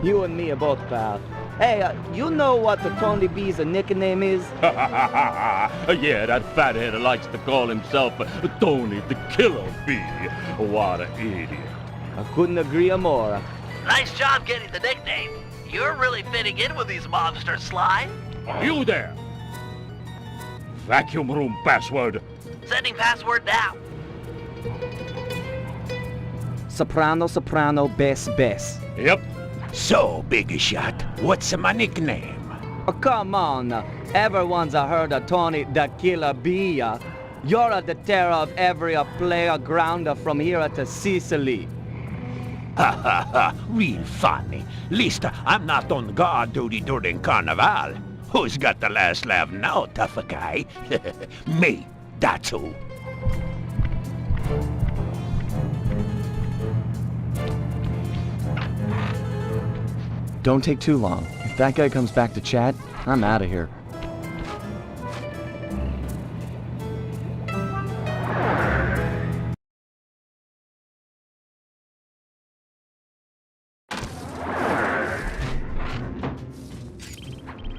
You and me are both pals. Hey, you know what the Tony B's nickname is? Yeah, that fathead likes to call himself Tony the Killer Bee. What an idiot. I couldn't agree more. Nice job getting the nickname. You're really fitting in with these monsters, Sly. You there! Vacuum room password. Sending password now. Soprano, soprano, bass, bass. Yep. So, Big Shot, what's my nickname? Oh, come on. Everyone's heard of Tony the Killer Bee. You're the terror of every playground from here to Sicily. Ha ha ha, real funny. Least I'm not on guard duty during Carnival. Who's got the last laugh now, tough guy? Me, that's who. Don't take too long. If that guy comes back to chat, I'm out of here.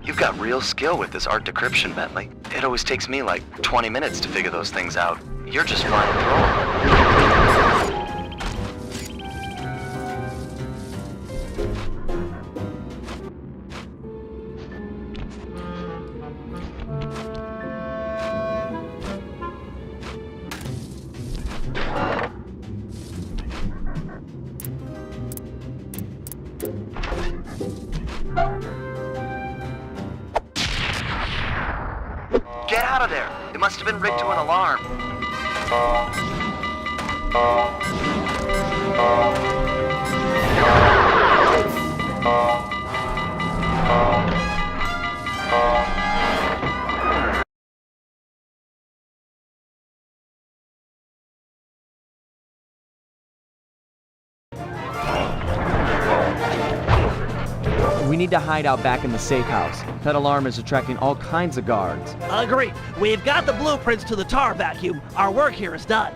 You've got real skill with this art decryption, Bentley. It always takes me like 20 minutes to figure those things out. You're just flying through them. Get out of there! It must have been rigged to an alarm. We need to hide out back in the safe house. That alarm is attracting all kinds of guards. Agreed. We've got the blueprints to the tar vacuum. Our work here is done.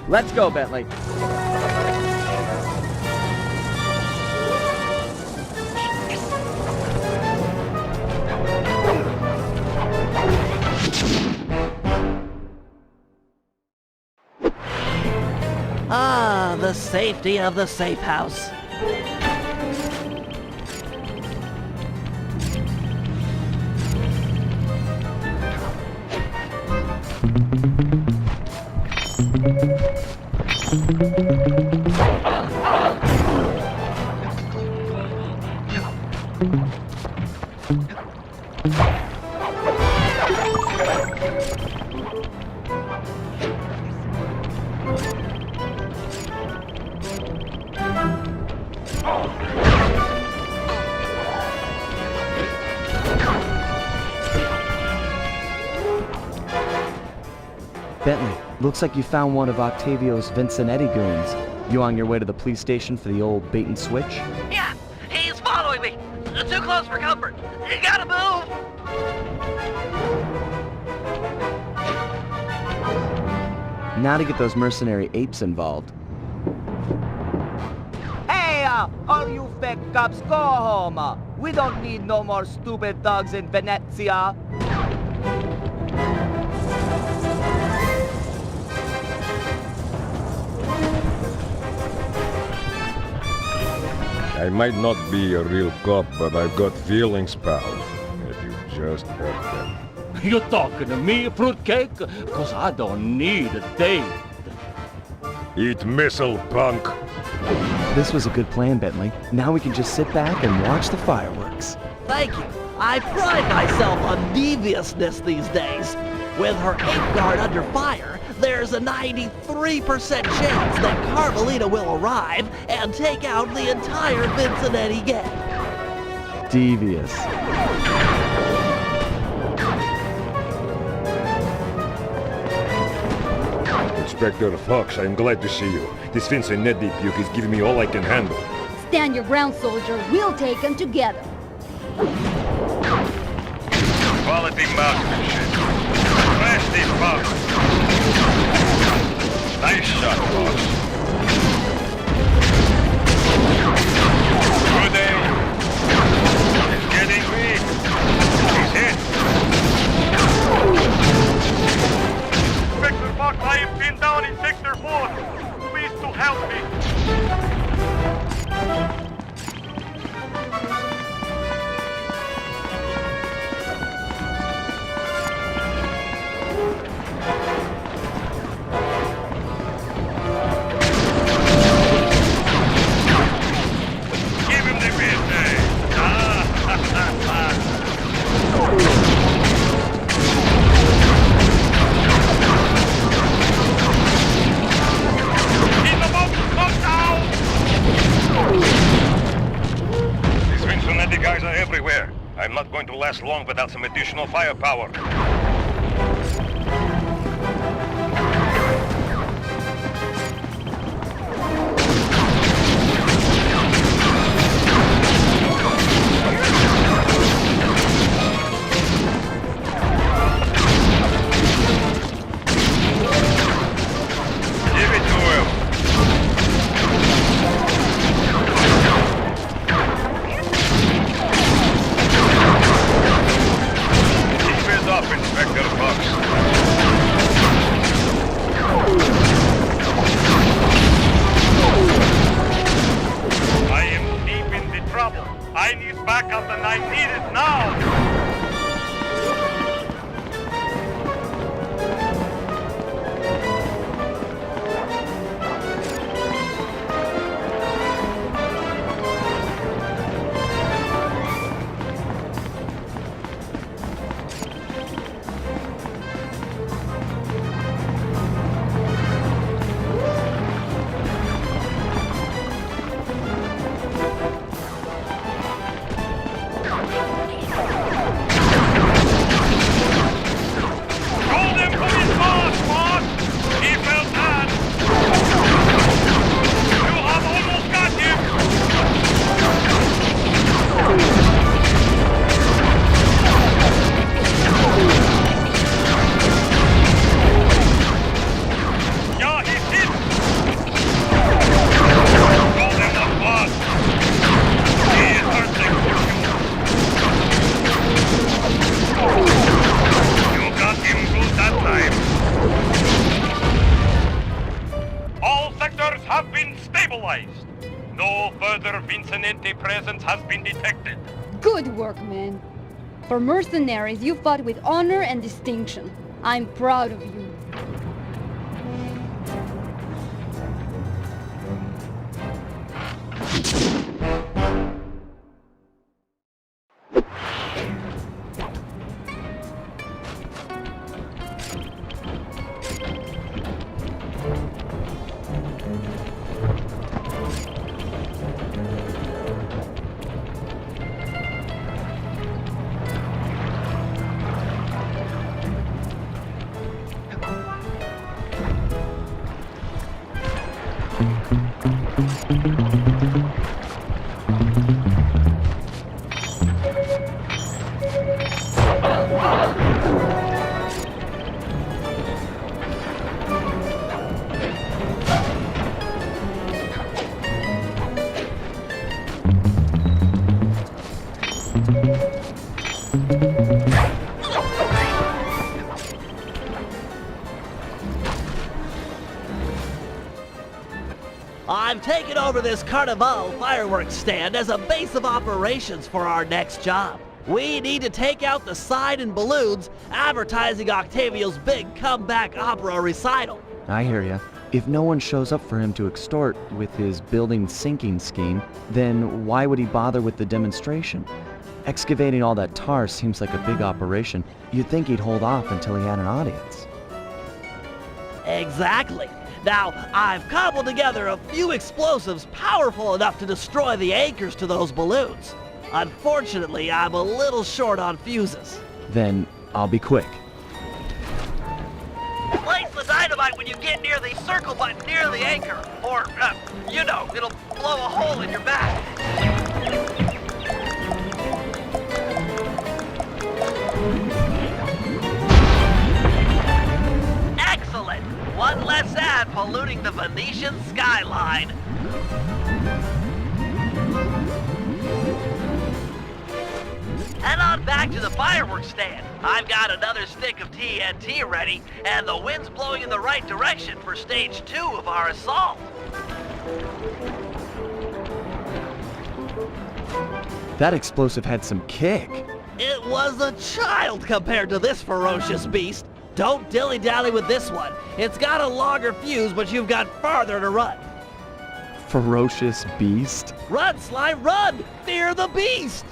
Let's go, Bentley. Ah, the safety of the safe house. Bentley, looks like you found one of Octavio's Vincenetti goons. You on your way to the police station for the old bait and switch? Yeah, he's following me. Too close for comfort. You gotta move. Now to get those mercenary apes involved. Hey, all you fake cops, go home. We don't need no more stupid thugs in Venezia. I might not be a real cop, but I've got feelings, pal. If you just hurt them. You talking to me, fruitcake? Cause I don't need a date. Eat missile, punk! This was a good plan, Bentley. Now we can just sit back and watch the fireworks. Thank you. I pride myself on deviousness these days. With her ape guard under fire, there's a 93% chance that Carmelita will arrive and take out the entire Vincenetti gang. Devious. Inspector Fox, I'm glad to see you. This Vincent Neddy puke is giving me all I can handle. Stand your ground, soldier. We'll take them together. Quality marksmanship. Nasty Fox. Nice shot, Fox. Good aim. He's getting weak. He's hit. Inspector Fox, I am pinned down in Sector 4. Please to help me. Give him the business. He's about to come down! These Vinsonetti guys are everywhere. I'm not going to last long without some additional firepower. Give it to him. Keep it up, Inspector Fox. I am deep in the trouble. I need backup and I need it now. Hold him from his boss, boss! He fell bad! You have almost got him! Yeah, he's hit! Hold him up, boss! He is hurting. You got him good that time. All sectors have been stabilized. No further Vinsonetti presence has been detected. Good work, men. For mercenaries, you fought with honor and distinction. I'm proud of you. I'm taking over this Carnival fireworks stand as a base of operations for our next job. We need to take out the sign and balloons advertising Octavio's big comeback opera recital. I hear ya. If no one shows up for him to extort with his building sinking scheme, then why would he bother with the demonstration? Excavating all that tar seems like a big operation. You'd think he'd hold off until he had an audience. Exactly. Now, I've cobbled together a few explosives powerful enough to destroy the anchors to those balloons. Unfortunately, I'm a little short on fuses. Then I'll be quick. Place the dynamite like when you get near the circle button near the anchor. Or, you know, it'll blow a hole in your back. Excellent! One less ad polluting the Venetian skyline. Head on back to the fireworks stand. I've got another stick of TNT ready, and the wind's blowing in the right direction for stage 2 of our assault. That explosive had some kick. It was a child compared to this ferocious beast. Don't dilly-dally with this one. It's got a longer fuse, but you've got farther to run. Ferocious beast? Run, Sly, run! Fear the beast!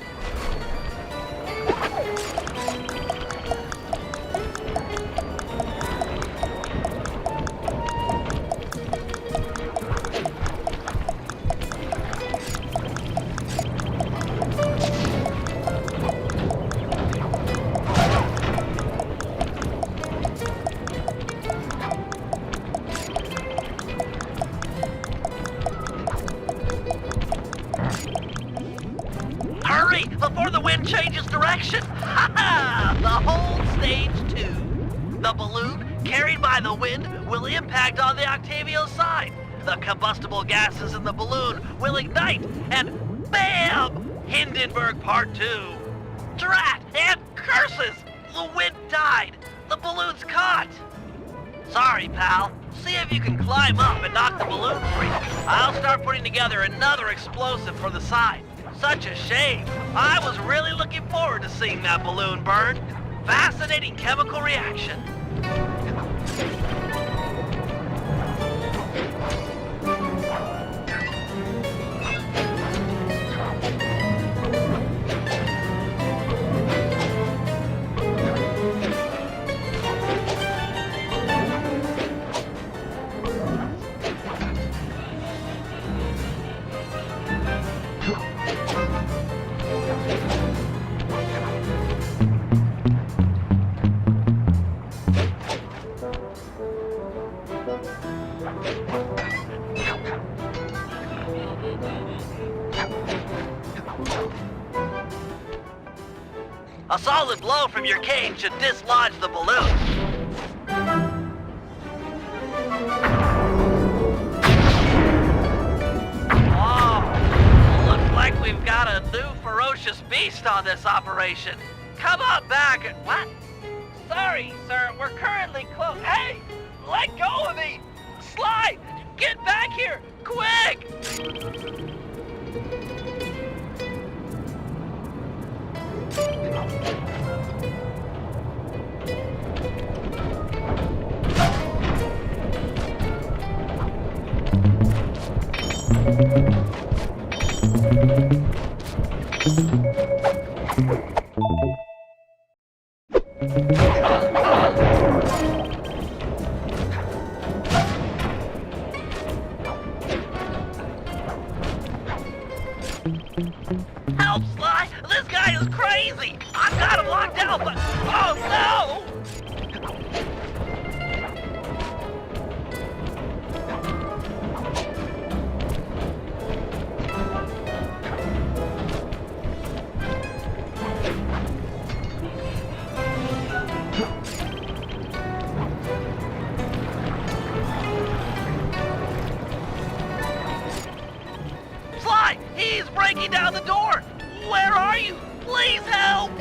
Hurry, before the wind changes direction! Ha ha! The whole stage 2. The balloon, carried by the wind, will impact on the Octavio side. The combustible gases in the balloon will ignite, and BAM! Hindenburg Part 2. Drat and curses! The wind died. The balloon's caught. Sorry, pal. See if you can climb up and knock the balloon free. I'll start putting together another explosive for the side. Such a shame. I was really looking forward to seeing that balloon burn. Fascinating chemical reaction. A solid blow from your cane should dislodge the balloon. Oh, looks like we've got a new ferocious beast on this operation. Come on back. What? Sorry, sir. We're currently closed. Hey, let go of me. Sly, get back here, quick! Help, Sly! This guy is crazy! I've got him locked down, but... Oh, no! Sly! He's breaking down the door! Where are you? Please help!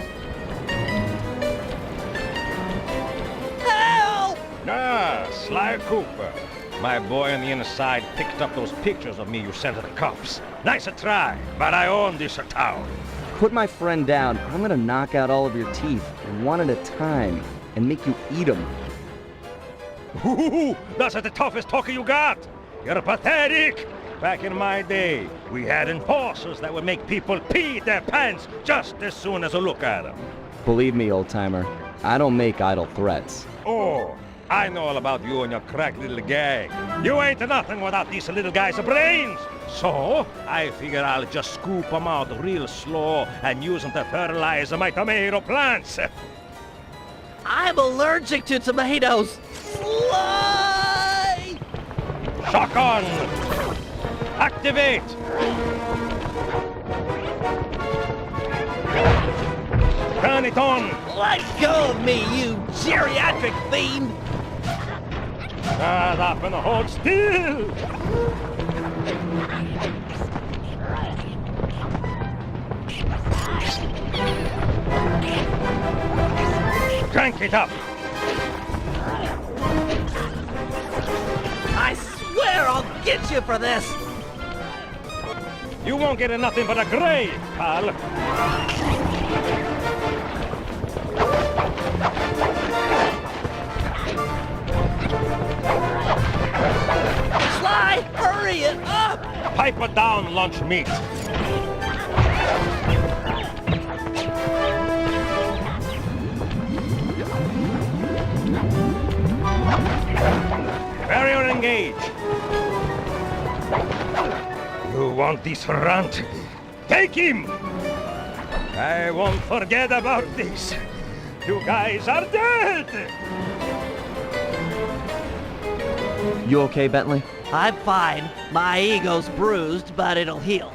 Help! Ah, Sly Cooper. My boy on the inside picked up those pictures of me you sent to the cops. Nice a try, but I own this town. Put my friend down. I'm gonna knock out all of your teeth, one at a time, and make you eat them. Ooh, that's the toughest talker you got. You're pathetic. Back in my day, we had enforcers that would make people pee their pants just as soon as a look at them. Believe me, old-timer, I don't make idle threats. Oh, I know all about you and your crack little gang. You ain't nothing without these little guys' brains. So, I figure I'll just scoop them out real slow and use them to fertilize my tomato plants. I'm allergic to tomatoes. Sly! Shotgun! Activate! Turn it on! Let go of me, you geriatric fiend! Shut up and hold still! Crank it up! I swear I'll get you for this! You won't get nothing but a grave, pal. Sly, hurry it up! Pipe it down, lunch meat. Barrier engage. You want this runt? Take him! I won't forget about this. You guys are dead! You okay, Bentley? I'm fine. My ego's bruised, but it'll heal.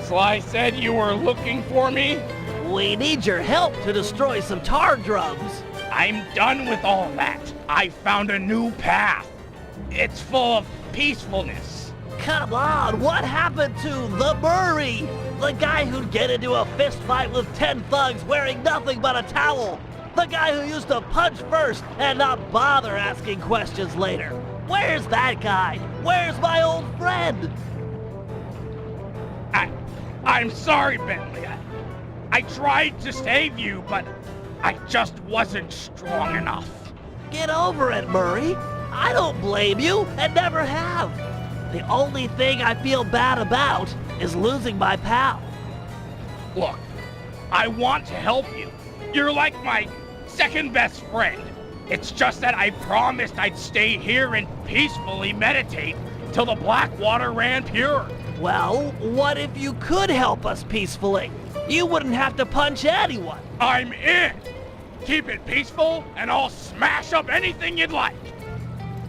Sly said you were looking for me? We need your help to destroy some tar drums. I'm done with all that. I found a new path. It's full of peacefulness. Come on, what happened to the Murray? The guy who'd get into a fist fight with 10 thugs wearing nothing but a towel. The guy who used to punch first and not bother asking questions later. Where's that guy? Where's my old friend? I'm sorry, Bentley. I tried to save you, but I just wasn't strong enough. Get over it, Murray. I don't blame you and never have. The only thing I feel bad about is losing my pal. Look, I want to help you. You're like my second best friend. It's just that I promised I'd stay here and peacefully meditate till the black water ran pure. Well, what if you could help us peacefully? You wouldn't have to punch anyone. I'm in. Keep it peaceful and I'll smash up anything you'd like.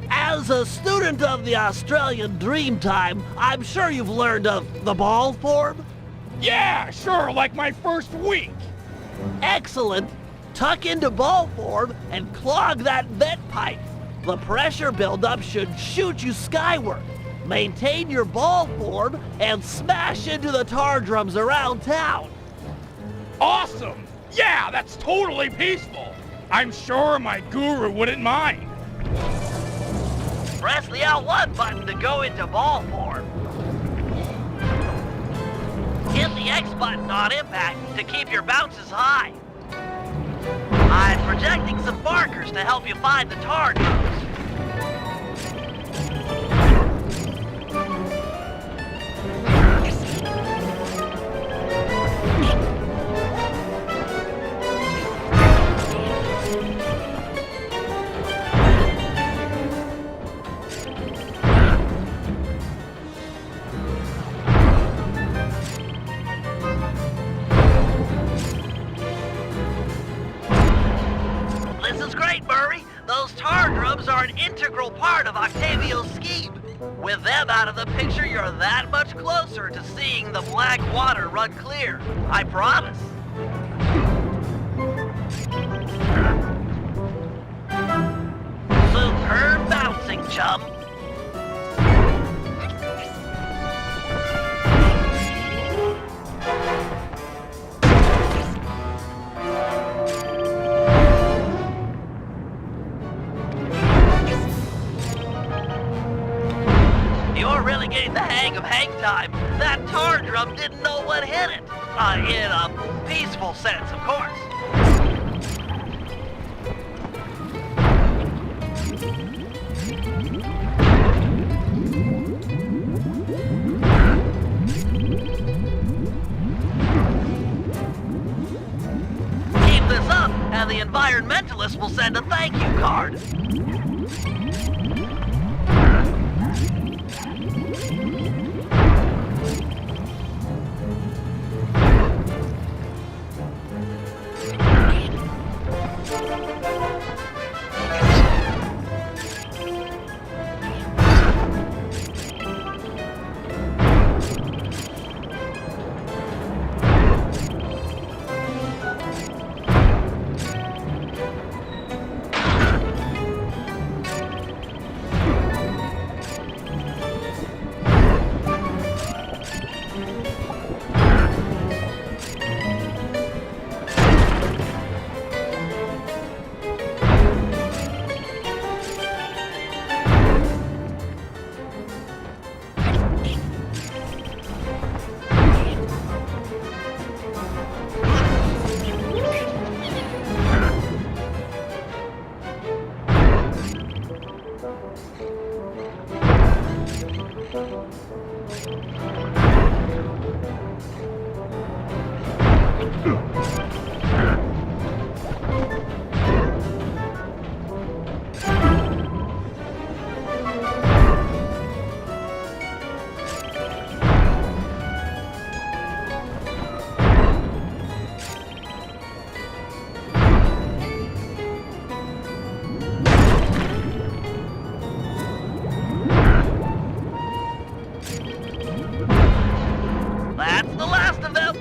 As a student of the Australian Dreamtime, I'm sure you've learned of the ball form? Yeah, sure, like my first week. Excellent. Tuck into ball form and clog that vent pipe. The pressure buildup should shoot you skyward. Maintain your ball form and smash into the tar drums around town. Awesome! Yeah, that's totally peaceful. I'm sure my guru wouldn't mind. Press the L1 button to go into ball form. Hit the X button on impact to keep your bounces high. I'm projecting some markers to help you find the tar drums. M out of the picture, you're that much closer to seeing the black water run clear. I promise. Superb bouncing, chum. You're really getting the hang of hang time. That tar drum didn't know what hit it. In a peaceful sense, of course. Keep this up, and the environmentalists will send a thank you card. That's the last of them.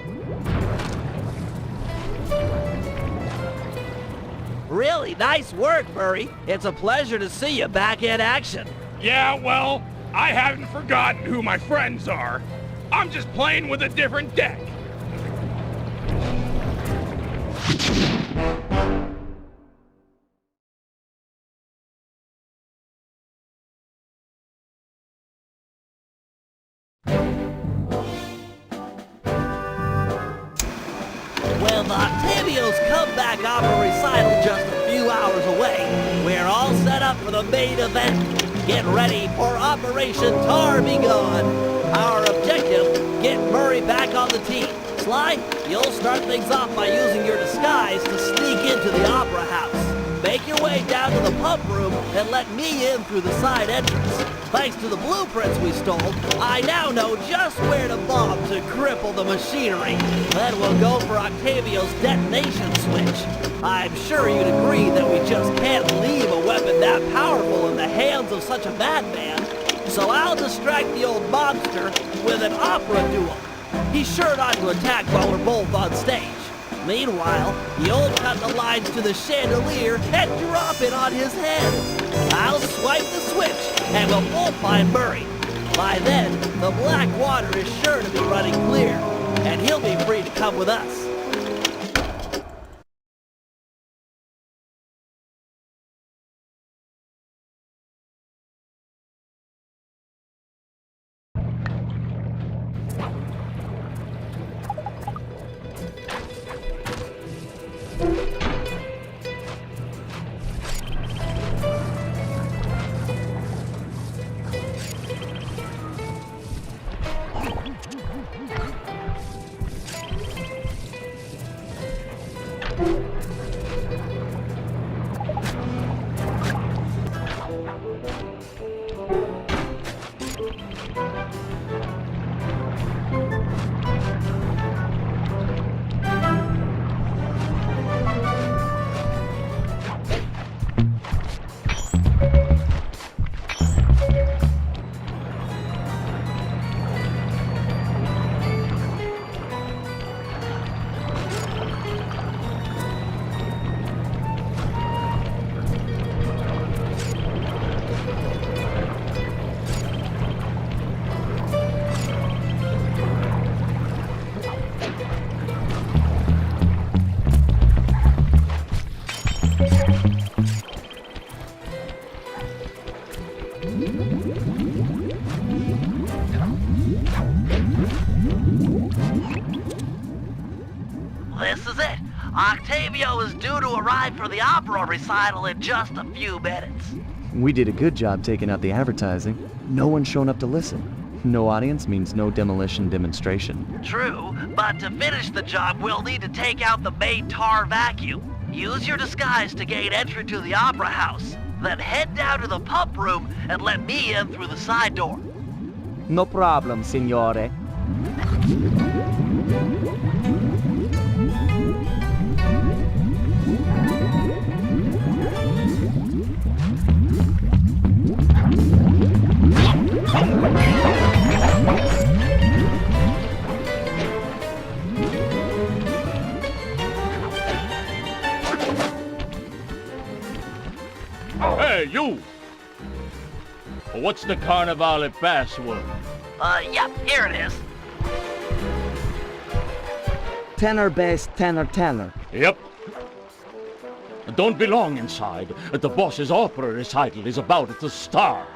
Really nice work, Murray. It's a pleasure to see you back in action. Yeah, well, I haven't forgotten who my friends are. I'm just playing with a different deck. With Octavio's comeback opera recital just a few hours away, we're all set up for the main event. Get ready for Operation Tar Be Gone. Our objective, get Murray back on the team. Sly, you'll start things off by using your disguise to sneak into the opera house. Make your way down to the pump room and let me in through the side entrance. Thanks to the blueprints we stole, I now know just where to bomb to cripple the machinery. Then we'll go for Octavio's detonation switch. I'm sure you'd agree that we just can't leave a weapon that powerful in the hands of such a madman. So I'll distract the old monster with an opera duel. He's sure not to attack while we're both on stage. Meanwhile, you'll cut the lines to the chandelier and drop it on his head. I'll swipe the switch, and we'll both find Murray. By then, the black water is sure to be running clear, and he'll be free to come with us. This is it. Octavio is due to arrive for the opera recital in just a few minutes. We did a good job taking out the advertising. No one's shown up to listen. No audience means no demolition demonstration. True, but to finish the job, we'll need to take out the main tar vacuum. Use your disguise to gain entry to the opera house. Then head down to the pump room and let me in through the side door. No problem, signore. Hey, you! What's the Carnivale password? Yep, here it is. Tenor, bass, tenor, tenor. Yep. Don't be long inside. The boss's opera recital is about to start.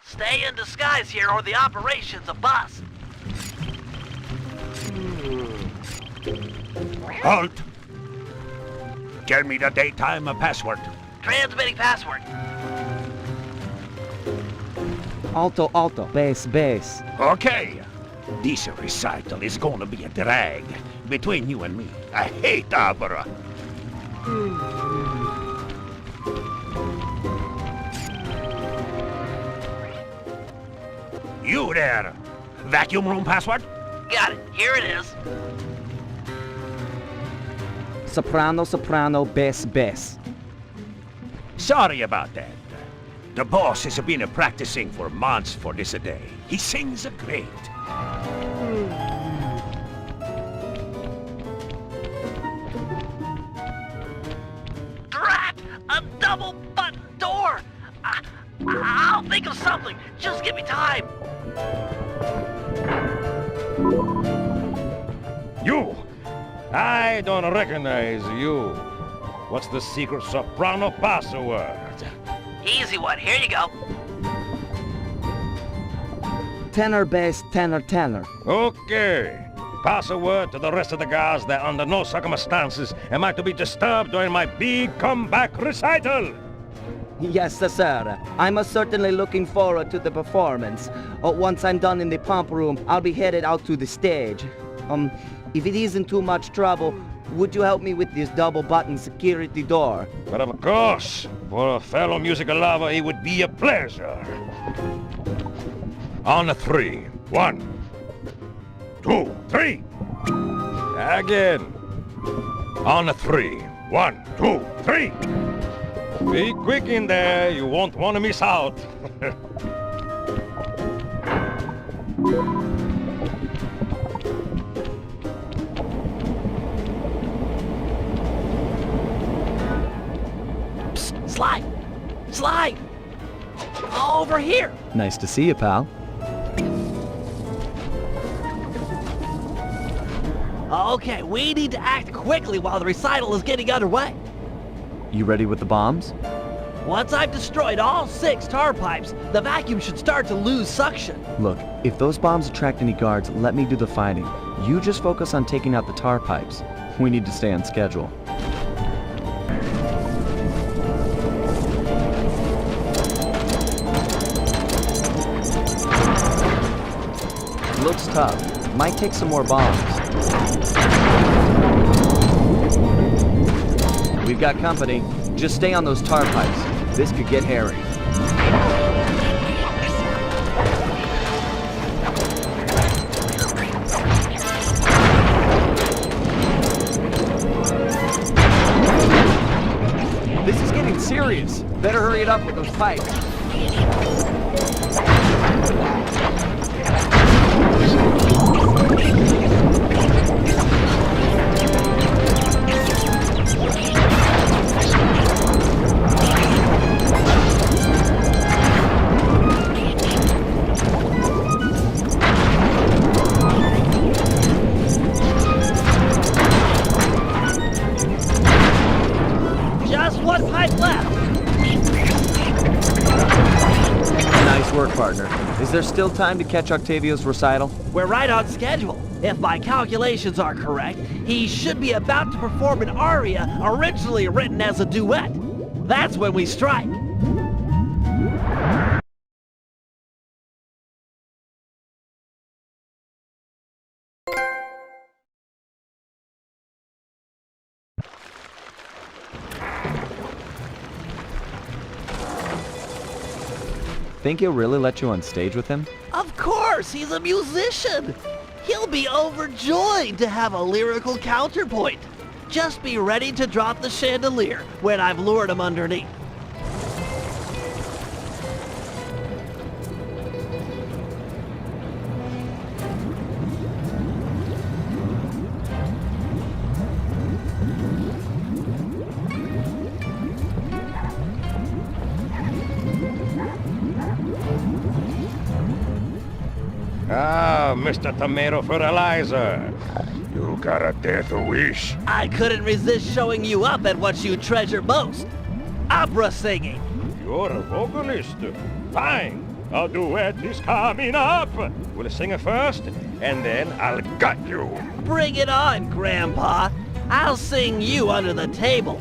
Stay in disguise here or the operation's a bust. Halt! Tell me the daytime password. Transmitting password. Alto, alto, bass, bass. Okay. This recital is gonna be a drag between you and me. I hate opera. You there. Vacuum room password? Got it. Here it is. Soprano, soprano, bass, bass. Sorry about that. The boss has been practicing for months for this day. He sings great. Drat! A double button door! I'll think of something. Just give me time. You! I don't recognize you. What's the secret soprano password? Easy one. Here you go. Tenor, bass, tenor, tenor. Okay. Password to the rest of the guys that under no circumstances am I to be disturbed during my big comeback recital. Yes, sir. I'm certainly looking forward to the performance. Once I'm done in the pump room, I'll be headed out to the stage. If it isn't too much trouble, would you help me with this double-button security door? But of course, for a fellow musical lover, it would be a pleasure. On 3. 1, 2, 3. Again. On 3. 1, 2, 3. Be quick in there, you won't want to miss out. Psst, slide! Slide! Over here! Nice to see you, pal. Okay, we need to act quickly while the recital is getting underway. You ready with the bombs? Once I've destroyed all 6 tar pipes, the vacuum should start to lose suction. Look, if those bombs attract any guards, let me do the fighting. You just focus on taking out the tar pipes. We need to stay on schedule. Looks tough. Might take some more bombs. We've got company. Just stay on those tar pipes. This could get hairy. This is getting serious. Better hurry it up with those pipes. partner. Is there still time to catch Octavio's recital? We're right on schedule. If my calculations are correct, he should be about to perform an aria originally written as a duet. That's when we strike. Think he'll really let you on stage with him? Of course, he's a musician. He'll be overjoyed to have a lyrical counterpoint. Just be ready to drop the chandelier when I've lured him underneath. Ah, Mr. Tomato Fertilizer. You got a death wish? I couldn't resist showing you up at what you treasure most. Opera singing. You're a vocalist. Fine. A duet is coming up. We'll sing it first, and then I'll gut you. Bring it on, Grandpa. I'll sing you under the table.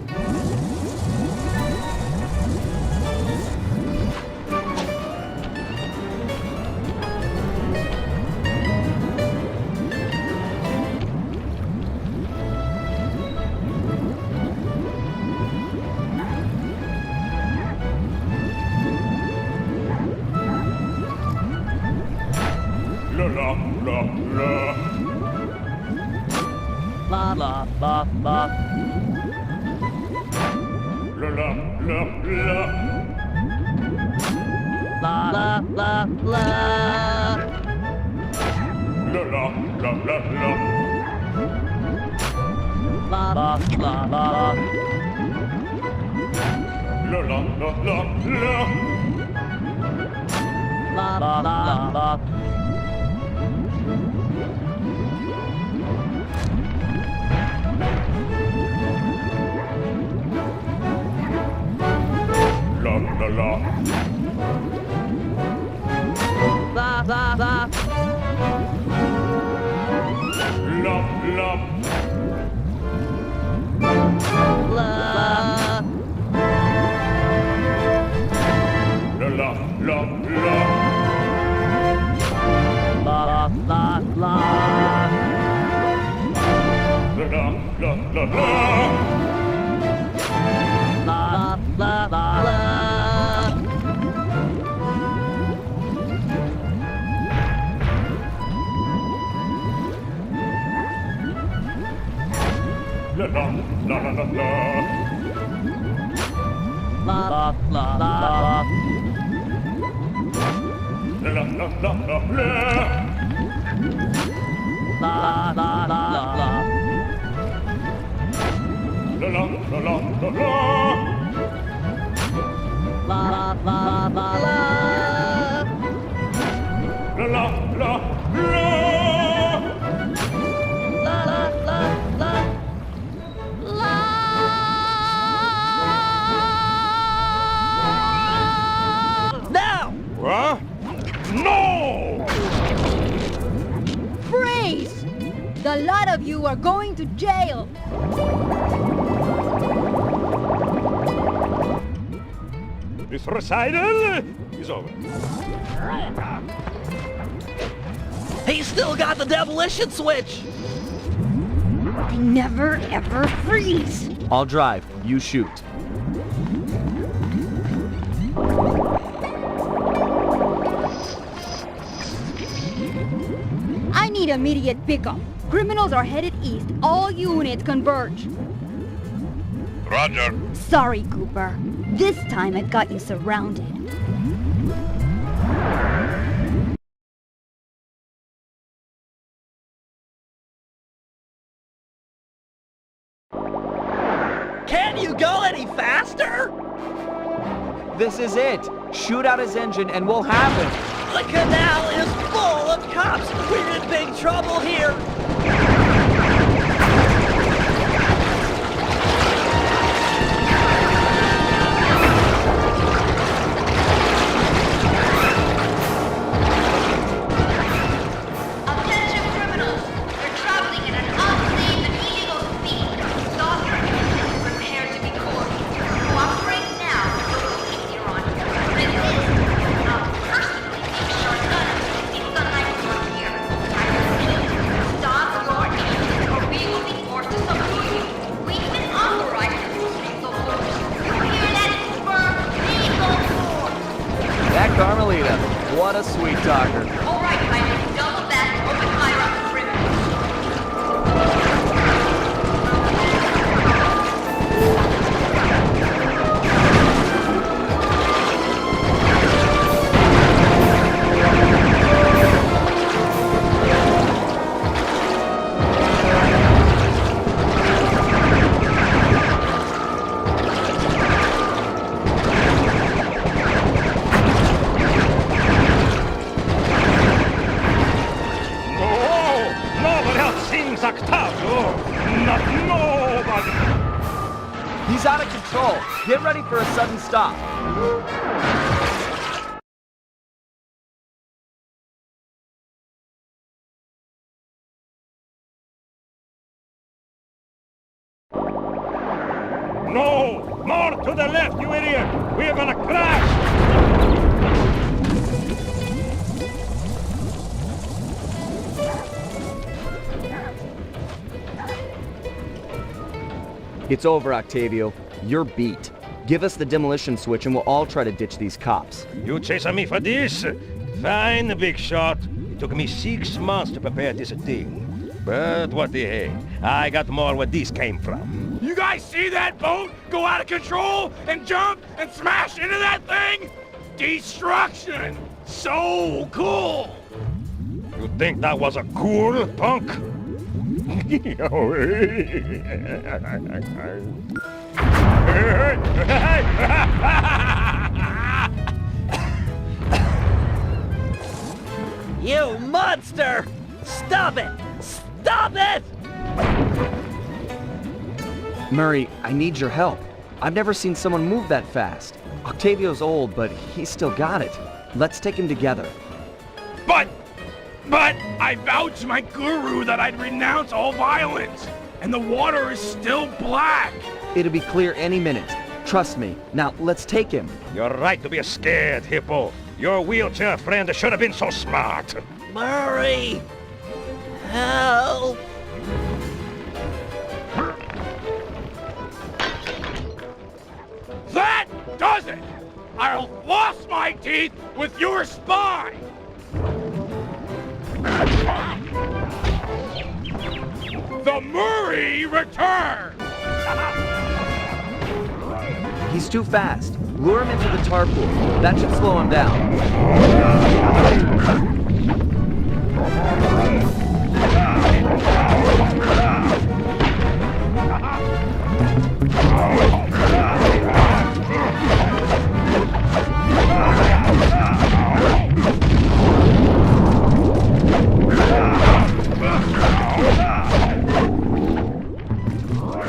La la la la. La la la la. La la la la. La la la la. La la la la la. La la la la. La la la la la. La la la la. La la la. La la la. La la. La. La la la la. La la la. La la la la la. La la la la. La la la la la la. La la la la. La la la la la la. La la la la. La la la la la la. La la la la la. La la la la. La la la la. Now! What? No! Freeze! The lot of you are going to jail. This recital is over. He's still got the demolition switch! I never ever freeze. I'll drive. You shoot. I need immediate pickup. Criminals are headed east. All units converge. Roger. Sorry, Cooper. This time I've got you surrounded. Can you go any faster? This is it. Shoot out his engine and we'll have him. The canal is full of cops! We're in big trouble here! Not nobody! He's out of control. Get ready for a sudden stop. No! More to the left, you idiot! We're gonna crash! It's over, Octavio. You're beat. Give us the demolition switch and we'll all try to ditch these cops. You chasing me for this? Fine, big shot. It took me 6 months to prepare this thing. But what the heck? I got more where this came from. You guys see that boat go out of control and jump and smash into that thing? Destruction! So cool! You think that was a cool, punk? You monster! Stop it! Stop it! Murray, I need your help. I've never seen someone move that fast. Octavio's old, but he's still got it. Let's take him together. But I vouched to my guru that I'd renounce all violence, and the water is still black. It'll be clear any minute. Trust me. Now, let's take him. You're right to be scared, Hippo. Your wheelchair friend should have been so smart. Murray! Help! That does it! I lost my teeth with your spine! The Murray returns! He's too fast. Lure him into the tar pool. That should slow him down.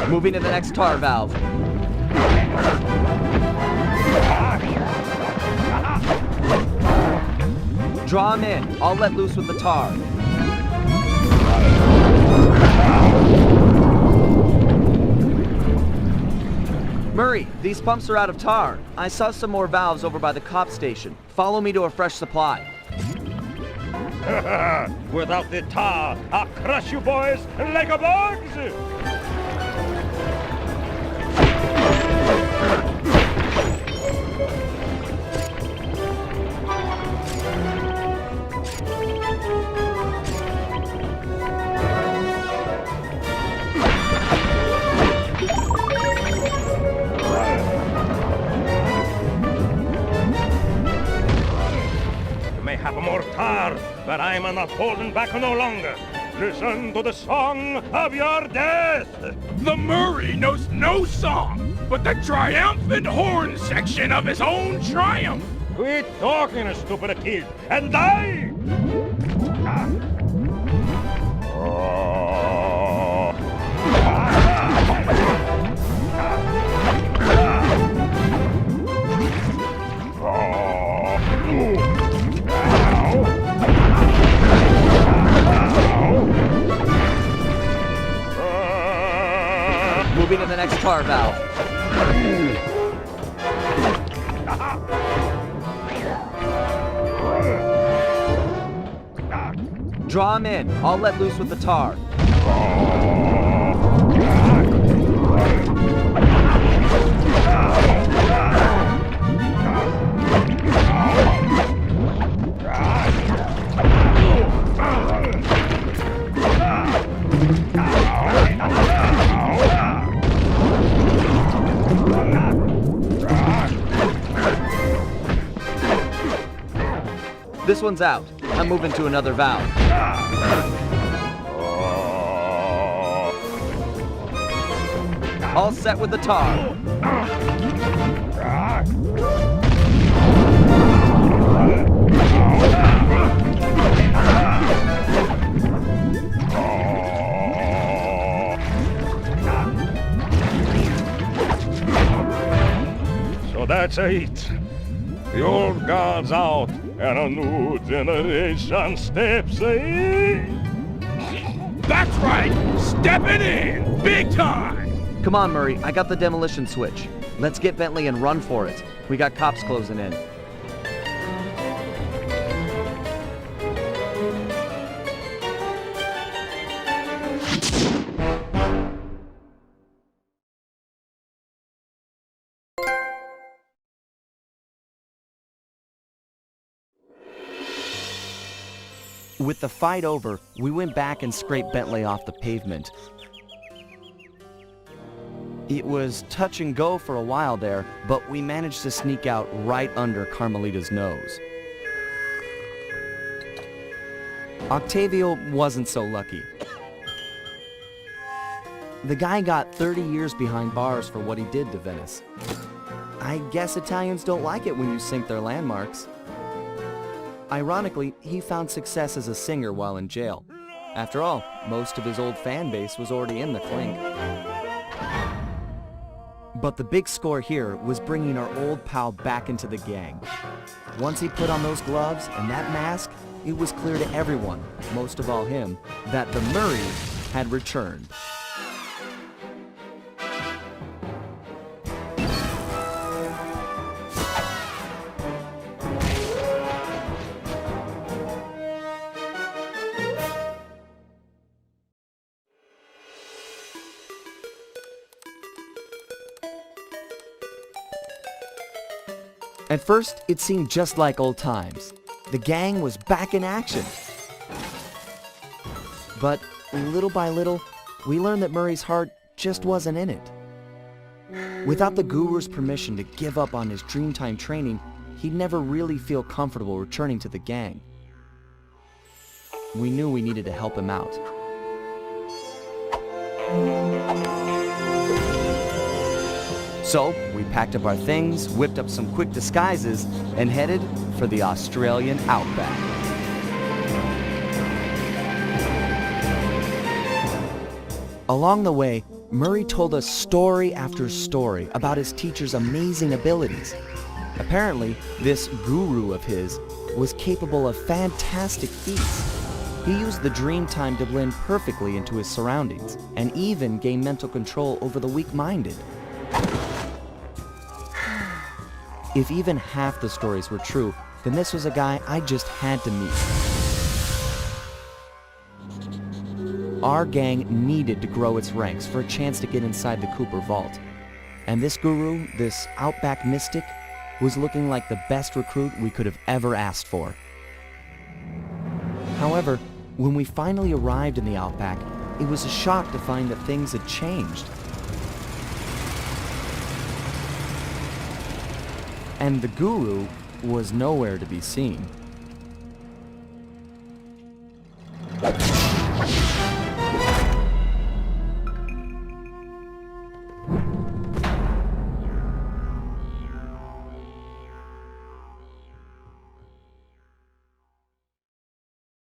Moving to the next tar valve. Draw him in. I'll let loose with the tar. Murray, these pumps are out of tar. I saw some more valves over by the cop station. Follow me to a fresh supply. Without the tar, I'll crush you boys like a bugs! Have more tar, but I'm not holding back no longer. Listen to the song of your death! The Murray knows no song, but the triumphant horn section of his own triumph! Quit talking, stupid kid, and die! Moving to the next tar valve. Draw him in. I'll let loose with the tar. This one's out. I'm moving to another valve. All set with the tar. That's it. The old guard's out, and a new generation steps in. That's right! Stepping in! Big time! Come on, Murray. I got the demolition switch. Let's get Bentley and run for it. We got cops closing in. With the fight over, we went back and scraped Bentley off the pavement. It was touch and go for a while there, but we managed to sneak out right under Carmelita's nose. Octavio wasn't so lucky. The guy got 30 years behind bars for what he did to Venice. I guess Italians don't like it when you sink their landmarks. Ironically, he found success as a singer while in jail. After all, most of his old fan base was already in the clink. But the big score here was bringing our old pal back into the gang. Once he put on those gloves and that mask, it was clear to everyone, most of all him, that the Murray had returned. At first, it seemed just like old times. The gang was back in action. But little by little, we learned that Murray's heart just wasn't in it. Without the guru's permission to give up on his Dreamtime training, he'd never really feel comfortable returning to the gang. We knew we needed to help him out. So, we packed up our things, whipped up some quick disguises, and headed for the Australian outback. Along the way, Murray told us story after story about his teacher's amazing abilities. Apparently, this guru of his was capable of fantastic feats. He used the Dreamtime to blend perfectly into his surroundings, and even gain mental control over the weak-minded. If even half the stories were true, then this was a guy I just had to meet. Our gang needed to grow its ranks for a chance to get inside the Cooper Vault. And this guru, this outback mystic, was looking like the best recruit we could have ever asked for. However, when we finally arrived in the outback, it was a shock to find that things had changed. And the guru was nowhere to be seen.